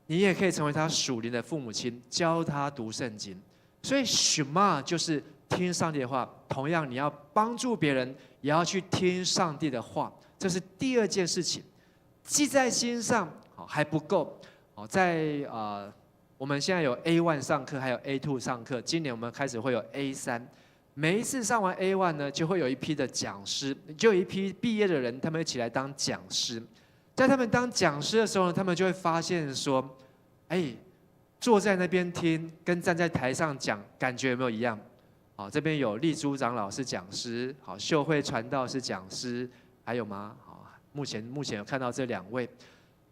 你也可以成为他属灵的父母亲，教他读圣经。所以什么就是听上帝的话，同样你要帮助别人，也要去听上帝的话，这是第二件事情。记在心上还不够，在我们现在有 A1 上课，还有 A2 上课，今年我们开始会有 A3。每一次上完 A1 呢，就会有一批的讲师，就有一批毕业的人，他们一起来当讲师。在他们当讲师的时候呢，他们就会发现说，坐在那边听，跟站在台上讲，感觉有没有一样？好，这边有丽珠长老是讲师，好，秀慧传道是讲师，还有吗？好，目前有看到这2位，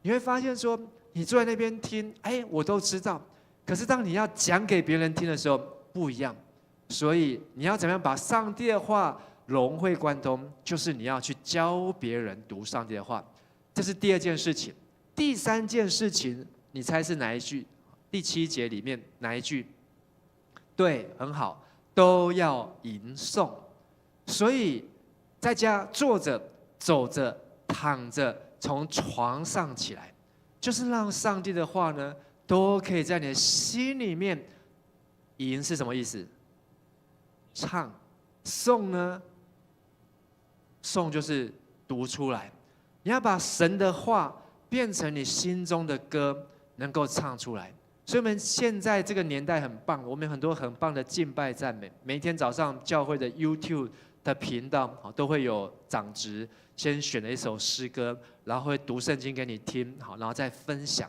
你会发现说，你坐在那边听，我都知道，可是当你要讲给别人听的时候，不一样。所以你要怎么样把上帝的话融会贯通？就是你要去教别人读上帝的话，这是第2件事情。第3件事情，你猜是哪一句？第7节里面哪一句？对，很好，都要吟诵。所以在家坐着、走着、躺着，从床上起来，就是让上帝的话呢，都可以在你的心里面。吟是什么意思？唱。诵呢？诵就是读出来。你要把神的话变成你心中的歌，能够唱出来。所以我们现在这个年代很棒，我们有很多很棒的敬拜赞美。每一天早上教会的 YouTube 的频道都会有长职先选了一首诗歌，然后会读圣经给你听，然后再分享。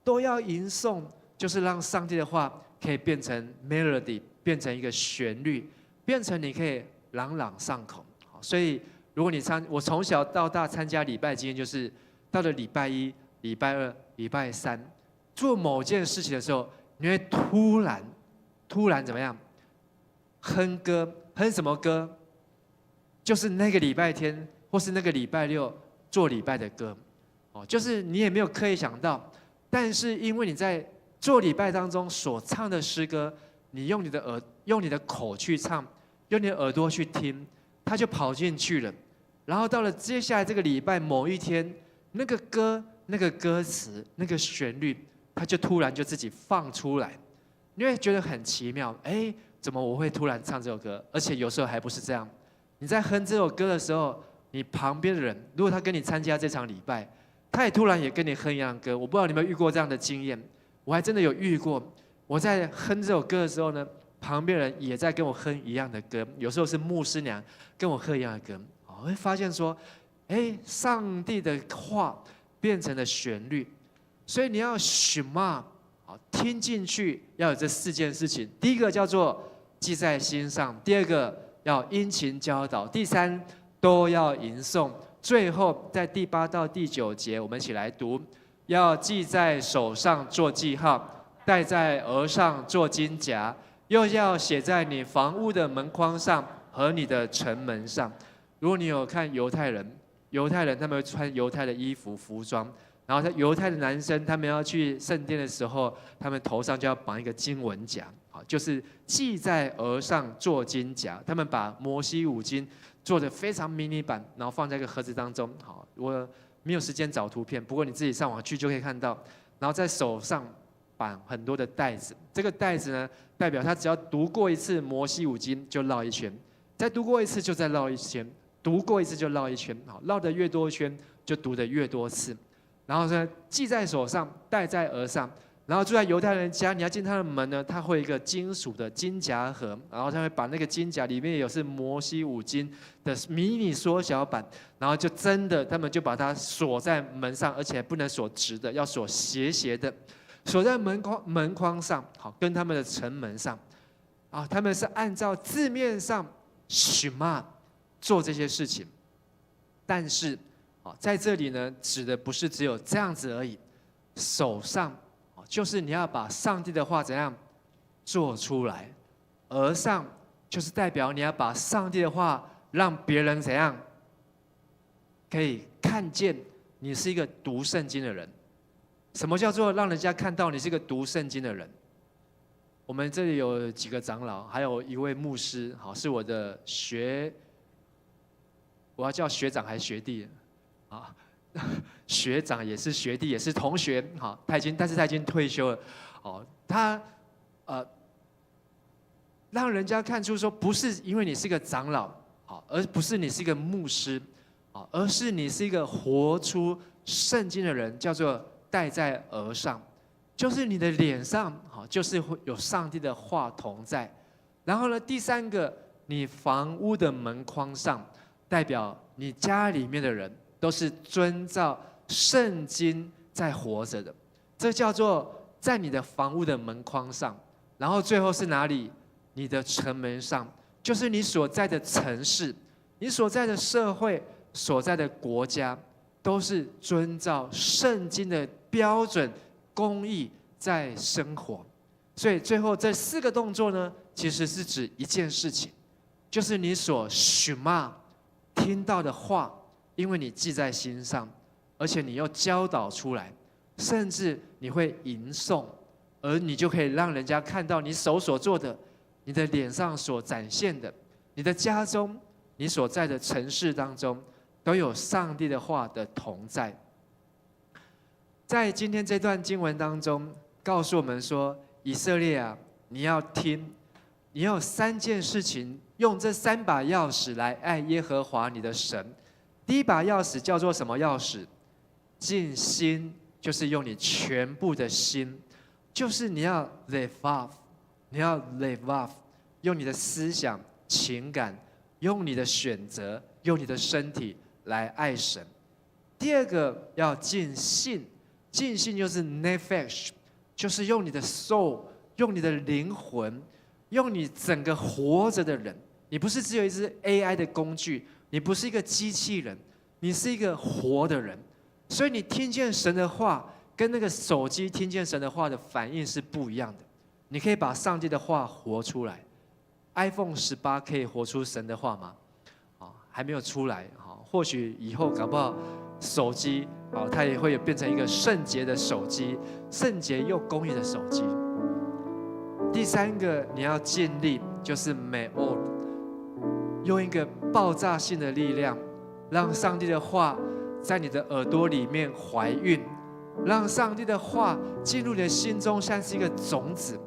都要吟诵，就是让上帝的话可以变成 melody， 变成一个旋律，变成你可以朗朗上口。所以如果我从小到大参加礼拜经验，就是到了礼拜1、礼拜2、礼拜3。做某件事情的时候，你会突然怎么样？哼歌，哼什么歌？就是那个礼拜天或是那个礼拜6做礼拜的歌，就是你也没有刻意想到，但是因为你在做礼拜当中所唱的诗歌，你用你的口去唱，用你的耳朵去听，它就跑进去了。然后到了接下来这个礼拜某一天，那个歌、那个歌词、那个旋律。他就突然就自己放出来，你会觉得很奇妙，怎么我会突然唱这首歌？而且有时候还不是这样，你在哼这首歌的时候，你旁边的人，如果他跟你参加这场礼拜，他也突然也跟你哼一样的歌。我不知道你有没有遇过这样的经验，我还真的有遇过。我在哼这首歌的时候呢，旁边人也在跟我哼一样的歌，有时候是牧师娘跟我哼一样的歌。我会发现说，上帝的话变成了旋律，所以你要寻嘛，听进去，要有这4件事情。第一个叫做记在心上，第二个要殷勤教导，第3都要吟诵，最后在第8到第9节，我们一起来读：要记在手上做记号，戴在额上做金夹，又要写在你房屋的门框上和你的城门上。如果你有看犹太人他们会穿犹太的衣服服装，然后犹太的男生他们要去圣殿的时候，他们头上就要绑一个经文夹，就是系在额上做金夹。他们把摩西五经做得非常迷你版，然后放在一个盒子当中。好，我没有时间找图片，不过你自己上网去就可以看到。然后在手上绑很多的带子，这个带子呢，代表他只要读过一次摩西五经就绕一圈，再读过一次就再绕一圈，读过一次就绕一圈。好，绕得越多圈，就读得越多次。然后呢，系在手上，戴在额上。然后住在犹太人家，你要进他的门呢，他会有一个金属的金夹盒，然后他会把那个金夹里面有是摩西五经的迷你缩小版，然后就真的他们就把它锁在门上，而且不能锁直的，要锁斜斜的，锁在门框上，好，跟他们的城门上，啊，他们是按照字面上许嘛做这些事情，但是，在这里呢，指的不是只有这样子而已，手上。就是你要把上帝的话怎样做出来，额上就是代表你要把上帝的话让别人怎样可以看见你是一个读圣经的人。什么叫做让人家看到你是一个读圣经的人？我们这里有几个长老，还有一位牧师，好，是我的我要叫学长还是学弟啊？学长也是学弟，也是同学，好，但是他已经退休了，哦，他让人家看出说，不是因为你是个长老，好，而不是你是一个牧师，好，而是你是一个活出圣经的人，叫做戴在额上，就是你的脸上，好，就是会有上帝的话同在。然后呢，第3个，你房屋的门框上，代表你家里面的人。都是遵照圣经在活着的，这叫做在你的房屋的门框上。然后最后是哪里？你的城门上，就是你所在的城市、你所在的社会、所在的国家，都是遵照圣经的标准、公义在生活。所以最后这4个动作呢，其实是指一件事情，就是你所许嘛听到的话。因为你记在心上，而且你又教导出来，甚至你会吟诵，而你就可以让人家看到你手所做的，你的脸上所展现的，你的家中，你所在的城市当中，都有上帝的话的同在。在今天这段经文当中，告诉我们说，以色列啊，你要听，你要有3件事情，用这3把钥匙来爱耶和华你的神。第1把钥匙叫做什么钥匙？尽心，就是用你全部的心，就是你要 live up， 你要 live up， 用你的思想、情感，用你的选择，用你的身体来爱神。第2个要尽性，尽性就是 nefesh， 就是用你的 soul， 用你的灵魂，用你整个活着的人。你不是只有一只 AI 的工具。你不是一个机器人，你是一个活的人，所以你听见神的话，跟那个手机听见神的话的反应是不一样的。你可以把上帝的话活出来。iPhone 18可以活出神的话吗？还没有出来，或许以后搞不好手机，它也会变成一个圣洁的手机，圣洁又公义的手机。第3个你要尽力，就是 me'od。用一个爆炸性的力量，让上帝的话在你的耳朵里面怀孕，让上帝的话进入你的心中，像是一个种子，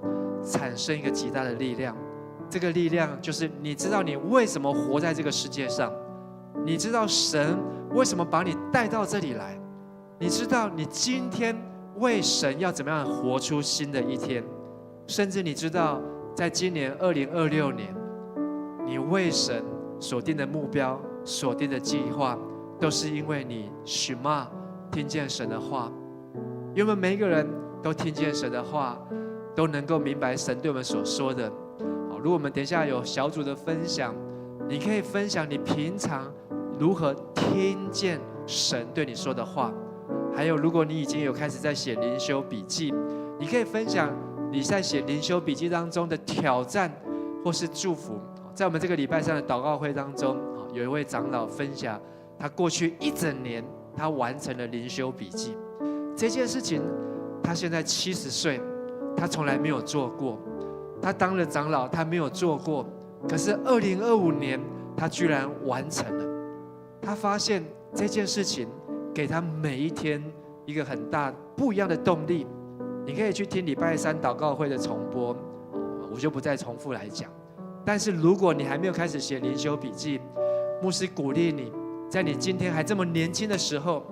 产生一个极大的力量。这个力量就是你知道你为什么活在这个世界上，你知道神为什么把你带到这里来，你知道你今天为神要怎么样活出新的一天，甚至你知道在今年2026年，你为神所定的目标、所定的计划，都是因为你许嘛听见神的话。因为我们每一个人都听见神的话，都能够明白神对我们所说的。好，如果我们等一下有小组的分享，你可以分享你平常如何听见神对你说的话。还有，如果你已经有开始在写灵修笔记，你可以分享你在写灵修笔记当中的挑战或是祝福。在我们这个礼拜三的祷告会当中，有一位长老分享他过去1整年他完成了灵修笔记这件事情，他现在70岁，他从来没有做过。他当了长老，他没有做过，可是2025年他居然完成了。他发现这件事情给他每一天一个很大不一样的动力。你可以去听礼拜三祷告会的重播，我就不再重复来讲。但是如果你还没有开始写灵修笔记，牧师鼓励你，在你今天还这么年轻的时候，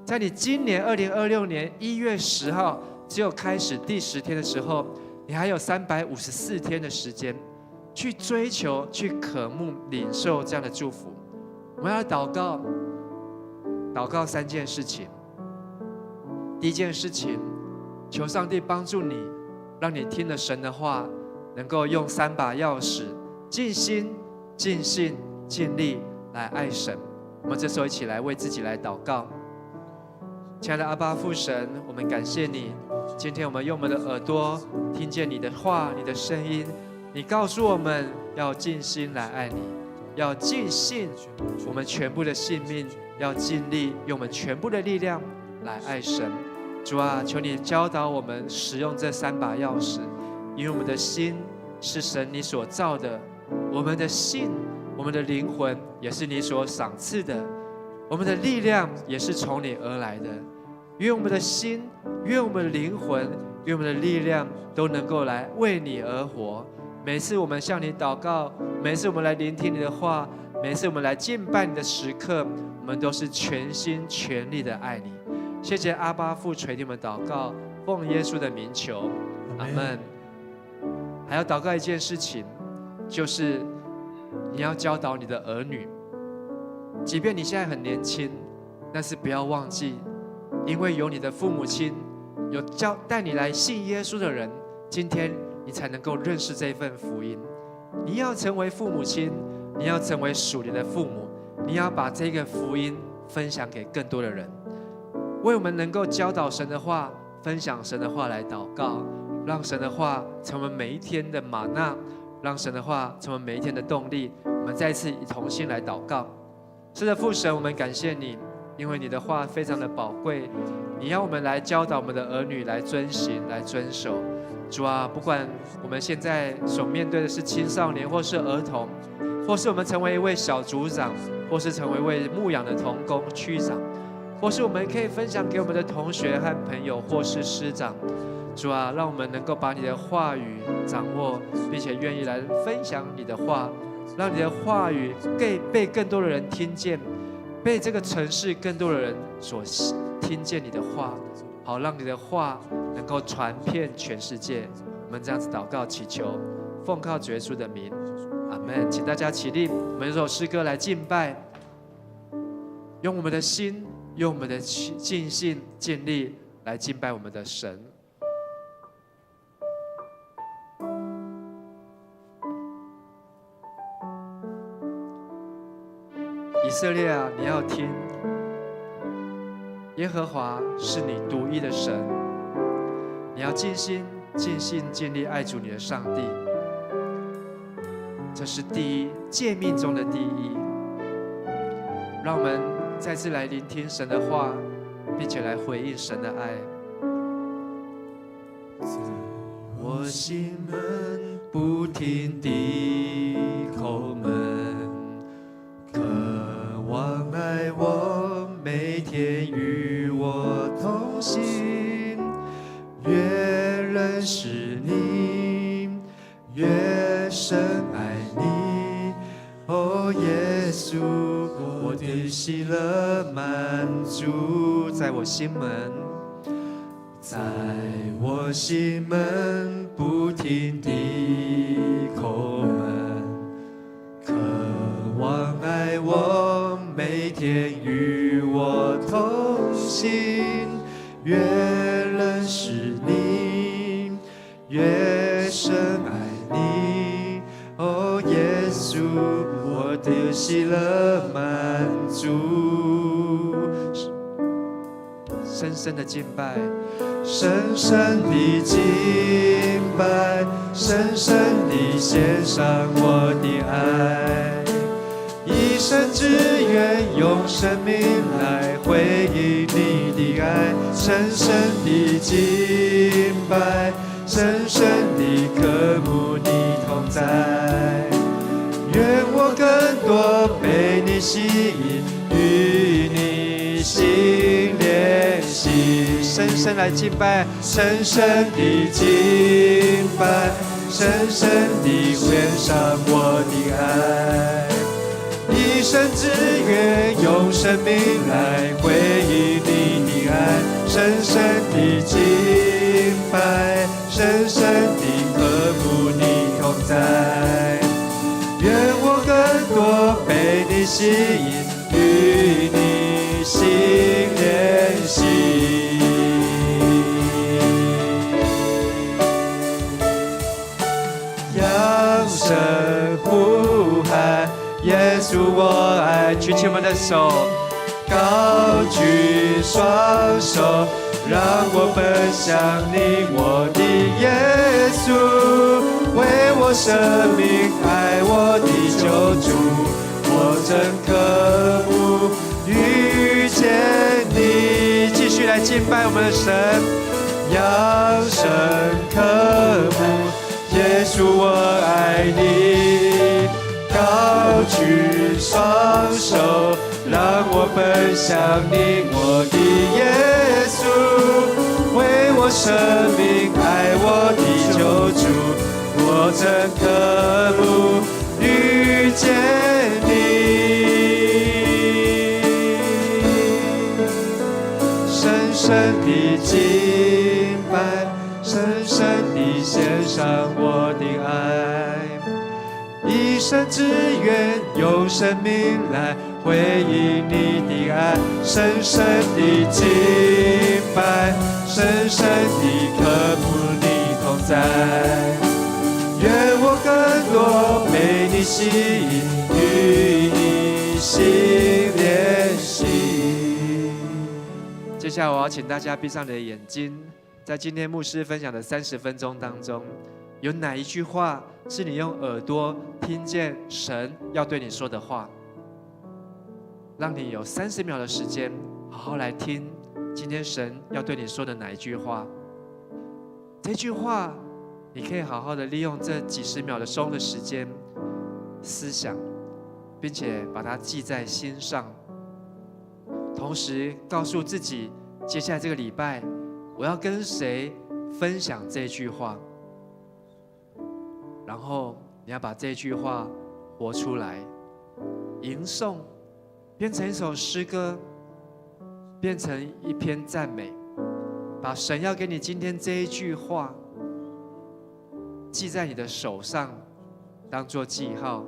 在你今年2026年1月10号只有开始第10天的时候，你还有354天的时间去追求、去渴慕、领受这样的祝福。我们要祷告3件事情。第一件事情，求上帝帮助你，让你听了神的话，能够用3把钥匙，尽心、尽性、尽力来爱神。我们这时候一起来为自己来祷告。亲爱的阿爸父神，我们感谢你，今天我们用我们的耳朵听见你的话、你的声音，你告诉我们要尽心来爱你，要尽信我们全部的性命，要尽力用我们全部的力量来爱神。主啊，求你教导我们使用这3把钥匙，因为我们的心是神你所造的，我们的信、我们的灵魂也是你所赏赐的，我们的力量也是从你而来的。愿我们的心，愿我们的灵魂，愿我们的力量都能够来为你而活。每次我们向你祷告，每次我们来聆听你的话，每次我们来敬拜你的时刻，我们都是全心全力的爱你。谢谢阿爸父垂听我们祷告，奉耶稣的名求，阿们。还要祷告一件事情，就是你要教导你的儿女，即便你现在很年轻，但是不要忘记，因为有你的父母亲，有带你来信耶稣的人，今天你才能够认识这份福音。你要成为父母亲，你要成为属灵的父母，你要把这个福音分享给更多的人。为我们能够教导神的话，分享神的话来祷告，让神的话成为每一天的玛纳，让神的话成为每一天的动力。我们再一次以同心来祷告。是的，父神，我们感谢你，因为你的话非常的宝贵，你要我们来教导我们的儿女来遵行、来遵守。主啊，不管我们现在所面对的是青少年，或是儿童，或是我们成为一位小组长，或是成为一位牧养的同工、区长，或是我们可以分享给我们的同学和朋友，或是师长。主啊，让我们能够把你的话语掌握，并且愿意来分享你的话，让你的话语被更多的人听见，被这个城市更多的人所听见你的话，好让你的话能够传遍全世界。我们这样子祷告祈求，奉靠主耶稣的名，阿们。请大家起立，我们用这首诗歌来敬拜，用我们的心，用我们的尽心尽力来敬拜我们的神。以色列啊，你要听，耶和华是你独一的神，你要尽心、尽性、尽力爱主你的上帝，这是第一诫命中的第一。让我们再次来聆听神的话，并且来回应神的爱。我心门不停地叩门，渴望爱我，每天与我同行，越认识你，越深爱你，哦，耶稣，我的喜乐满足在我心门，在我心门不停地叩门，渴望爱我，每天与我同行，越认识你，越深爱你，哦，耶稣，我的喜乐满足。深深的敬拜，深深的敬拜，深深地献上我的爱，一生只愿用生命来回应你的爱，深深的敬拜，深深地渴慕你同在，愿我更多被你吸引，与你心连心，深深来敬拜，深深地敬拜，深深地献上我的爱，一生只愿用生命来回应你的爱，深深地敬拜，深深地渴慕你同在，愿我更多被你吸引，与你心连心。扬声呼喊，耶稣我爱，举起我们的手，高举双手，让我奔向你，我的耶稣，为我生命爱我的救主，我真渴慕遇见你。继续来敬拜我们的神，扬声渴慕，耶稣我爱你，高举双手，让我奔向你，我的耶稣，为我生命爱我的救主，我真渴慕遇见你，深深地敬拜，深深地献上我的爱，一生只愿用生命来回应你的爱，深深地敬拜，深深地渴慕你同在，愿我更多被你吸引，与你心连心。接下来我要请大家闭上你的眼睛，在今天牧师分享的30分钟当中，有哪一句话是你用耳朵听见神要对你说的话？让你有30秒的时间，好好来听今天神要对你说的哪一句话。这句话，你可以好好的利用这几十秒的钟的时间思想，并且把它记在心上。同时告诉自己，接下来这个礼拜，我要跟谁分享这句话。然后你要把这句话活出来，吟诵，变成一首诗歌，变成一篇赞美，把神要给你今天这一句话记在你的手上，当作记号，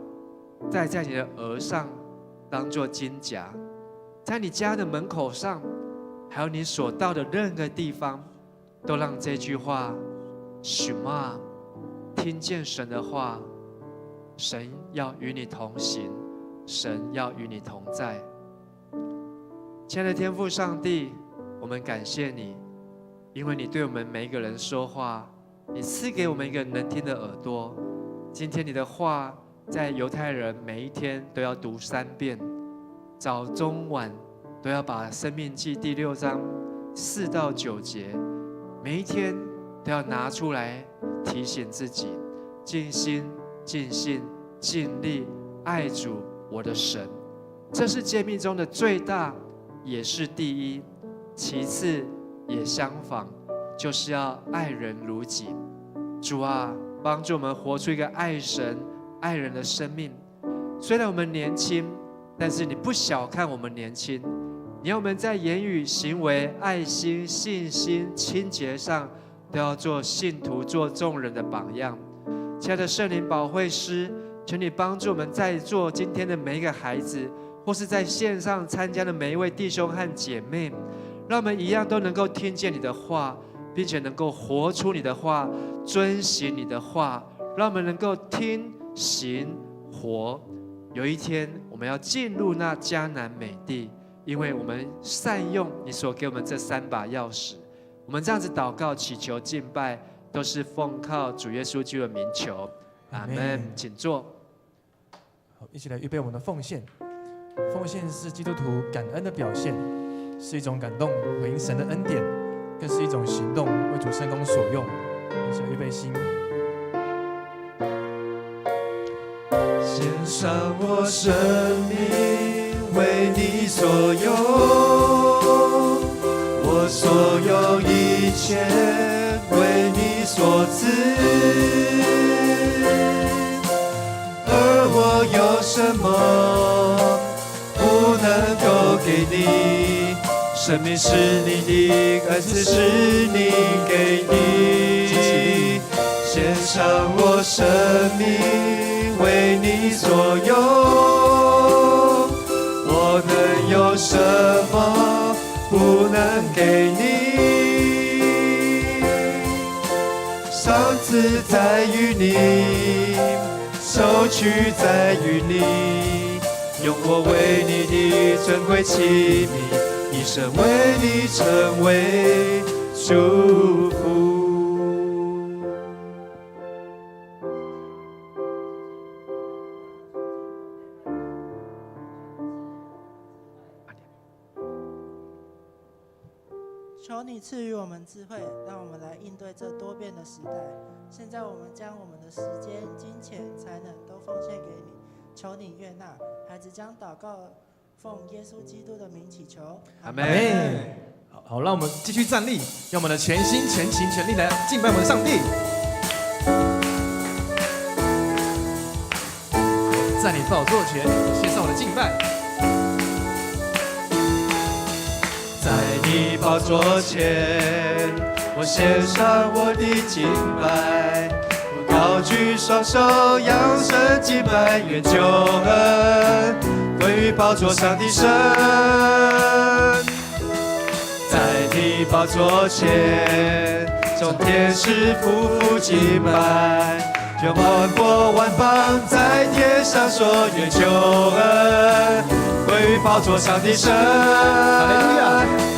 戴在你的额上，当作金甲，在你家的门口上，还有你所到的任何地方，都让这句话Shema，听见神的话，神要与你同行，神要与你同在。亲爱的天父上帝，我们感谢你，因为你对我们每一个人说话，你赐给我们一个能听的耳朵。今天你的话在犹太人每一天都要读3遍，早中晚都要把申命记第6章4到9节，每一天都要拿出来提醒自己，尽心尽性尽力爱主我的神。这是诫命中的最大，也是第一，其次也相仿，就是要爱人如己。主啊，帮助我们活出一个爱神爱人的生命。虽然我们年轻，但是你不小看我们年轻，你要我们在言语、行为、爱心、信心、清洁上，都要做信徒、做众人的榜样。亲爱的圣灵保惠师，求你帮助我们在座今天的每一个孩子，或是在线上参加的每一位弟兄和姐妹，让我们一样都能够听见你的话，并且能够活出你的话，遵行你的话，让我们能够听、行、活。有一天，我们要进入那迦南美地，因为我们善用你所给我们这3把钥匙。我们这样子祷告、祈求、敬拜，都是奉靠主耶稣基督的名求。阿们。请坐。好，一起来预备我们的奉献。奉献是基督徒感恩的表现，是一种感动回应神的恩典，更是一种行动为主圣工所用。一起来预备心。献上我生命，为你所有，我所有一切为你所赐，而我有什么不能够给你？生命是你的，恩赐是你给你，献上我生命，为你所有，我能有什么不能给你？赏赐在于你，收取在于你，用我为你的尊贵器皿，一生为你成为祝福。求你赐予我们智慧，让我们来应对这多变的时代。现在我们将我们的时间、金钱、才能都奉献给你，求你悦纳。孩子将祷告奉耶稣基督的名祈求，阿们。好，让我们继续站立，用我们的全心、全情、全力来敬拜我们的上帝。在你宝座前，献上我的敬拜。在你宝座前，我献上我的敬拜，我高举双手，扬声敬拜，愿救恩归于宝座上的神。在你宝座前，众天使匍匐敬拜，愿万国万邦在天上说，愿救恩归于宝座上的神。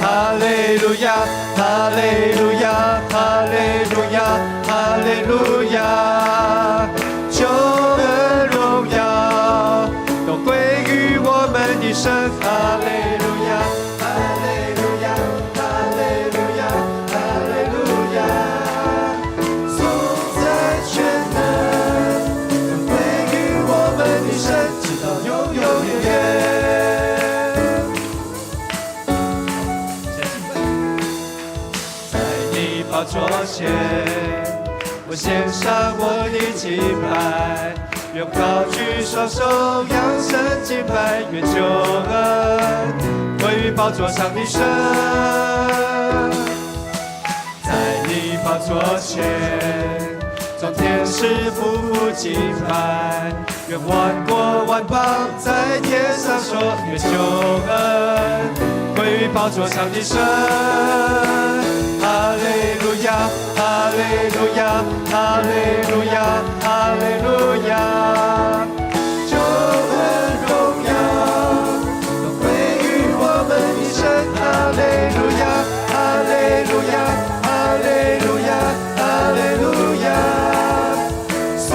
哈利路亚，哈利路亚，哈利路亚，哈利路亚，救恩荣耀都归于我们的神。哈利路亚，哈利路亚，哈利路亚，哈利路亚，颂赞全能都归于我们的神，直到永永远远。宝座前，我献上我的敬拜，愿高举双手，扬声敬拜，愿救恩归于宝座上的神。在你宝座前，众天使匍匐敬拜，愿万国万邦在天上说，愿救恩归于宝座上的神。哈利路亚，哈利路亚，哈利路亚，哈利路亚，救恩荣耀都归于我们的神。哈利路亚，哈利路亚，哈利路亚，哈利路亚，颂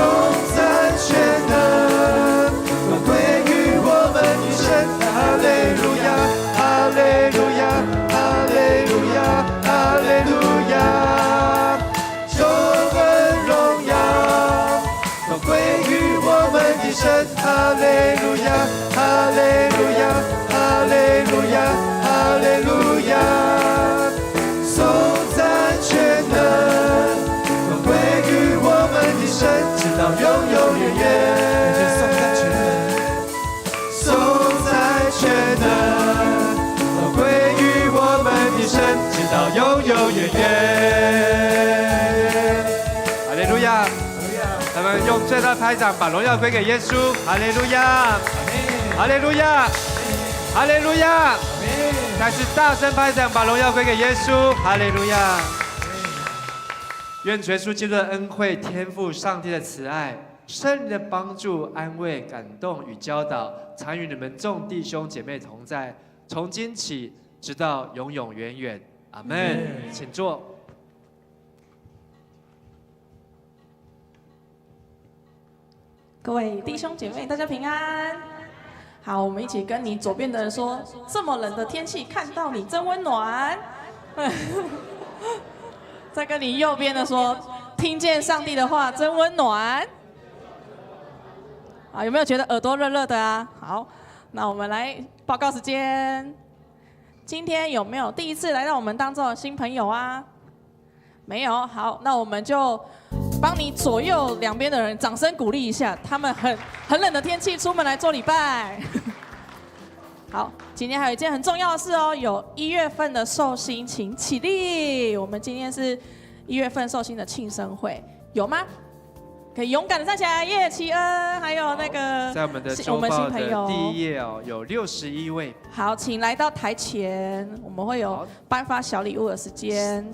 赞全能都归于我们的神。哈利路亚，哈利路亚，哈利路亚，哈利路亚，救恩荣耀都归于我们的神。哈利路亚，哈利路亚，哈利路亚，哈利路亚，颂赞全能都归于我们的神，直到永永远远。远远。哈利路亚！咱们用最大的拍掌，把荣耀归给耶稣。哈利路亚！哈利路亚！哈利路亚！再次大声拍掌，把荣耀归给耶稣。哈利路亚！愿耶稣基督的恩惠、天父上帝的慈爱、圣灵的帮助、安慰、感动与教导，常与你们众弟兄姐妹同在，从今起直到永永远远。阿门。请坐。各位弟兄姐妹，大家平安。好，我们一起跟你左边的人说：这么冷的天气，看到你真温暖。再跟你右边的说：听见上帝的话，真温暖。啊，有没有觉得耳朵热热的啊？好，那我们来报告时间。今天有没有第一次来到我们当中的新朋友啊？没有。好，那我们就帮你左右两边的人掌声鼓励一下，他们很冷的天气出门来做礼拜。好，今天还有一件很重要的事哦，有1月份的寿星，请起立。我们今天是1月份寿星的庆生会，有吗？可以勇敢的站起来，叶启恩，还有那个在我们的周报的第一页哦，有61位。好，请来到台前，我们会有颁发小礼物的时间，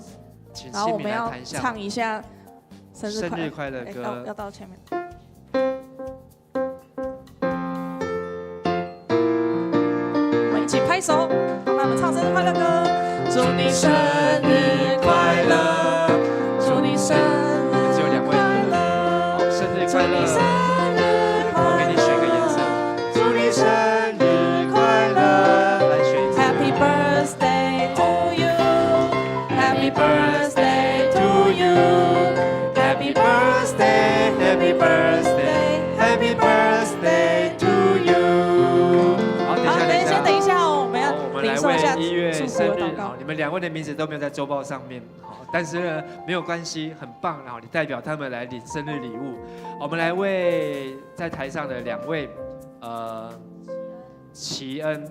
然后我们要唱一下生日快乐歌，要到前面。我们一起拍手，帮他们唱生日快乐歌。祝你生日快乐，祝你生日只有2位，生日快乐。我给你选个颜色。祝你生日快乐，来选一下。Happy birthday to you, Happy birthday to you, Happy birthday, Happy birthday, Happy birthday to you。好，等一下，我们要领受一下1月祝福生日。的祷告。你们2位的名字都没有在周报上面，好，但是呢没有关系，很棒。然后你代表他们来领生日礼物。我们来为在台上的2位，齐恩、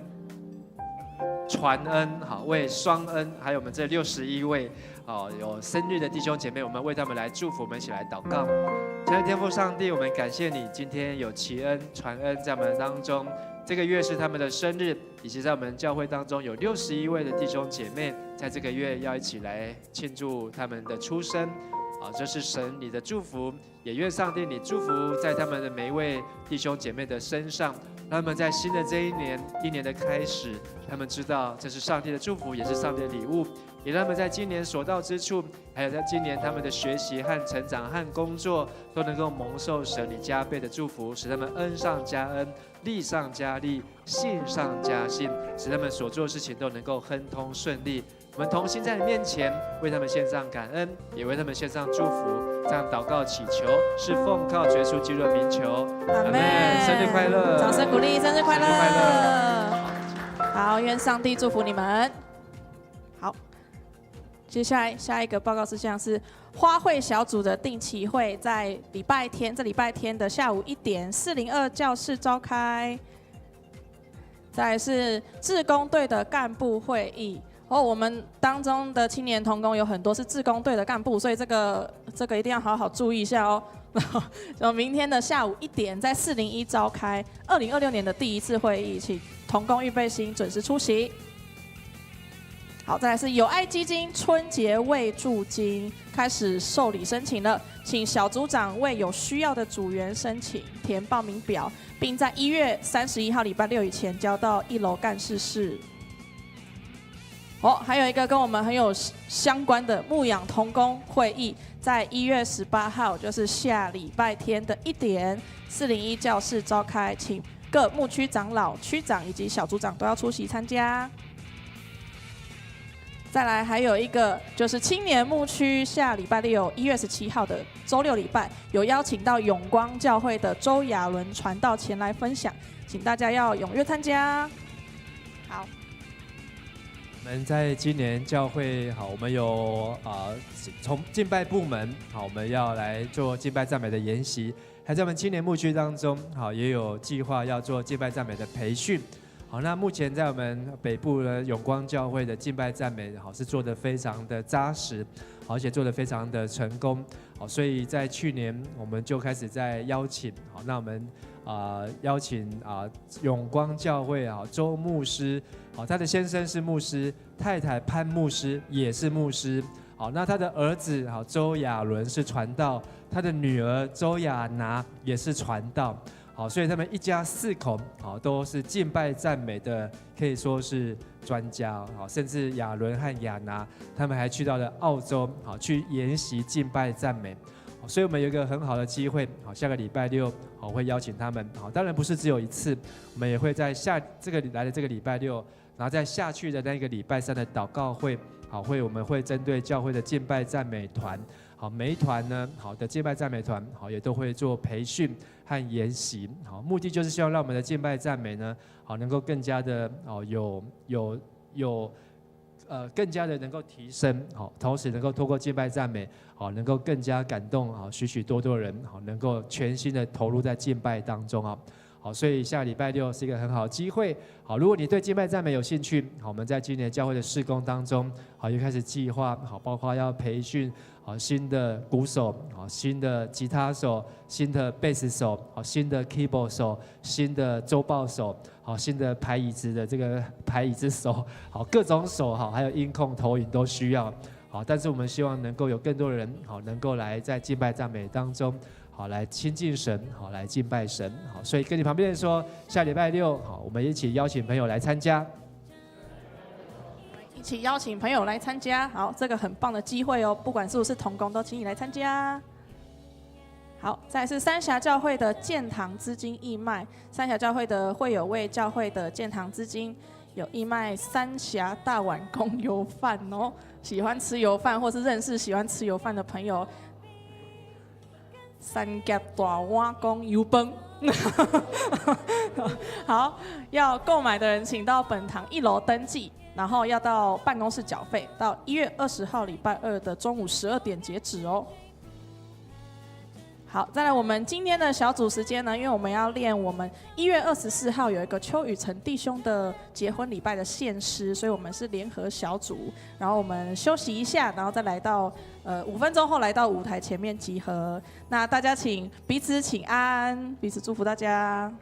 传恩，好，为双恩，还有我们这61位，有生日的弟兄姐妹，我们为他们来祝福，我们一起来祷告。亲爱的天父上帝，我们感谢你，今天有齐恩、传恩在我们当中。这个月是他们的生日，以及在我们教会当中有61位的弟兄姐妹，在这个月要一起来庆祝他们的出生。这是神你的祝福，也愿上帝你祝福在他们的每一位弟兄姐妹的身上，让他们在新的这一年的开始，他们知道这是上帝的祝福，也是上帝的礼物，也让他们在今年所到之处，还有在今年他们的学习和成长和工作，都能够蒙受神你加倍的祝福，使他们恩上加恩，利上加利，信上加信，使他们所做的事情都能够亨通顺利。我们同心在你面前，为他们献上感恩，也为他们献上祝福。这样祷告祈求，是奉靠耶稣基督的名求。阿门。生日快乐！掌声鼓励，生日快乐！生日快乐！好，愿上帝祝福你们。好，接下来下一个报告事项是花卉小组的定期会，在这礼拜天的下午1点，402教室召开。再来是志工队的干部会议。我们当中的青年同工有很多是志工队的干部，所以这个一定要好好注意一下哦。然后明天的下午1点在401召开2026年的第1次会议，请同工预备心，准时出席。好，再来是友爱基金春节慰助金开始受理申请了，请小组长为有需要的组员申请填报名表，并在1月31号礼拜6以前交到1楼干事室。还有一个跟我们很有相关的牧养同工会议，在1月18号，就是下礼拜天的1点，401教室召开，请各牧区长老、区长以及小组长都要出席参加。再来还有一个就是青年牧区，下礼拜6，1月17号的周6礼拜，有邀请到永光教会的周亚伦传道前来分享，请大家要踊跃参加。好。我们在今年教会好，我们有从敬拜部门好，我们要来做敬拜赞美的研习，还在我们青年牧区当中好，也有计划要做敬拜赞美的培训。好，那目前在我们北部的永光教会的敬拜赞美，好是做得非常的扎实，而且做得非常的成功。好，所以在去年我们就开始在邀请，好，那我们邀请永光教会周牧师，好，他的先生是牧师，太太潘牧师也是牧师。好，那他的儿子周亚伦是传道，他的女儿周亚拿也是传道。好，所以他们一家4口，好，都是敬拜赞美的，可以说是专家。好，甚至亚伦和亚拿，他们还去到了澳洲，好，去研习敬拜赞美。好，所以我们有一个很好的机会，好，下个礼拜6，好，会邀请他们。好，当然不是只有一次，我们也会在这个礼拜6，然后在下去的那个礼拜3的祷告会，好，我们会针对教会的敬拜赞美团。好，每一团呢，好的敬拜赞美团，好也都会做培训和研习，好，目的就是希望让我们的敬拜赞美呢，好能够更加的更加的能够提升，好，同时能够透过敬拜赞美，好能够更加感动，好许多人，好能够全心的投入在敬拜当中啊。好，所以下礼拜6是一个很好的机会。好，如果你对敬拜赞美有兴趣，好，我们在今年教会的事工当中，好，又开始计划，好，包括要培训好新的鼓手，好，新的吉他手，新的贝斯手，好，新的 keyboard 手，新的周报手，好，新的排椅子的这个排椅子手，好，各种手，好，还有音控、投影都需要。好，但是我们希望能够有更多的人，好，能够来在敬拜赞美当中。好，来亲近神，好，来敬拜神，好，所以跟你旁边人说，下礼拜6，好，我们一起邀请朋友来参加，一起邀请朋友来参加，好，这个很棒的机会哦，不管是不是同工，都请你来参加。好，再来是三峡教会的建堂资金义卖，三峡教会的会友为教会的建堂资金有义卖三峡大碗公油饭哦，喜欢吃油饭或是认识喜欢吃油饭的朋友。三峡大碗公油饭，好，要购买的人请到本堂1楼登记，然后要到办公室缴费，到1月20号礼拜2的中午12点截止哦。好，再来我们今天的小组时间呢，因为我们要练我们1月24号有一个邱雨辰弟兄的结婚礼拜的献诗，所以我们是联合小组，然后我们休息一下，然后再来到5分钟后来到舞台前面集合。那大家请彼此请安，彼此祝福大家。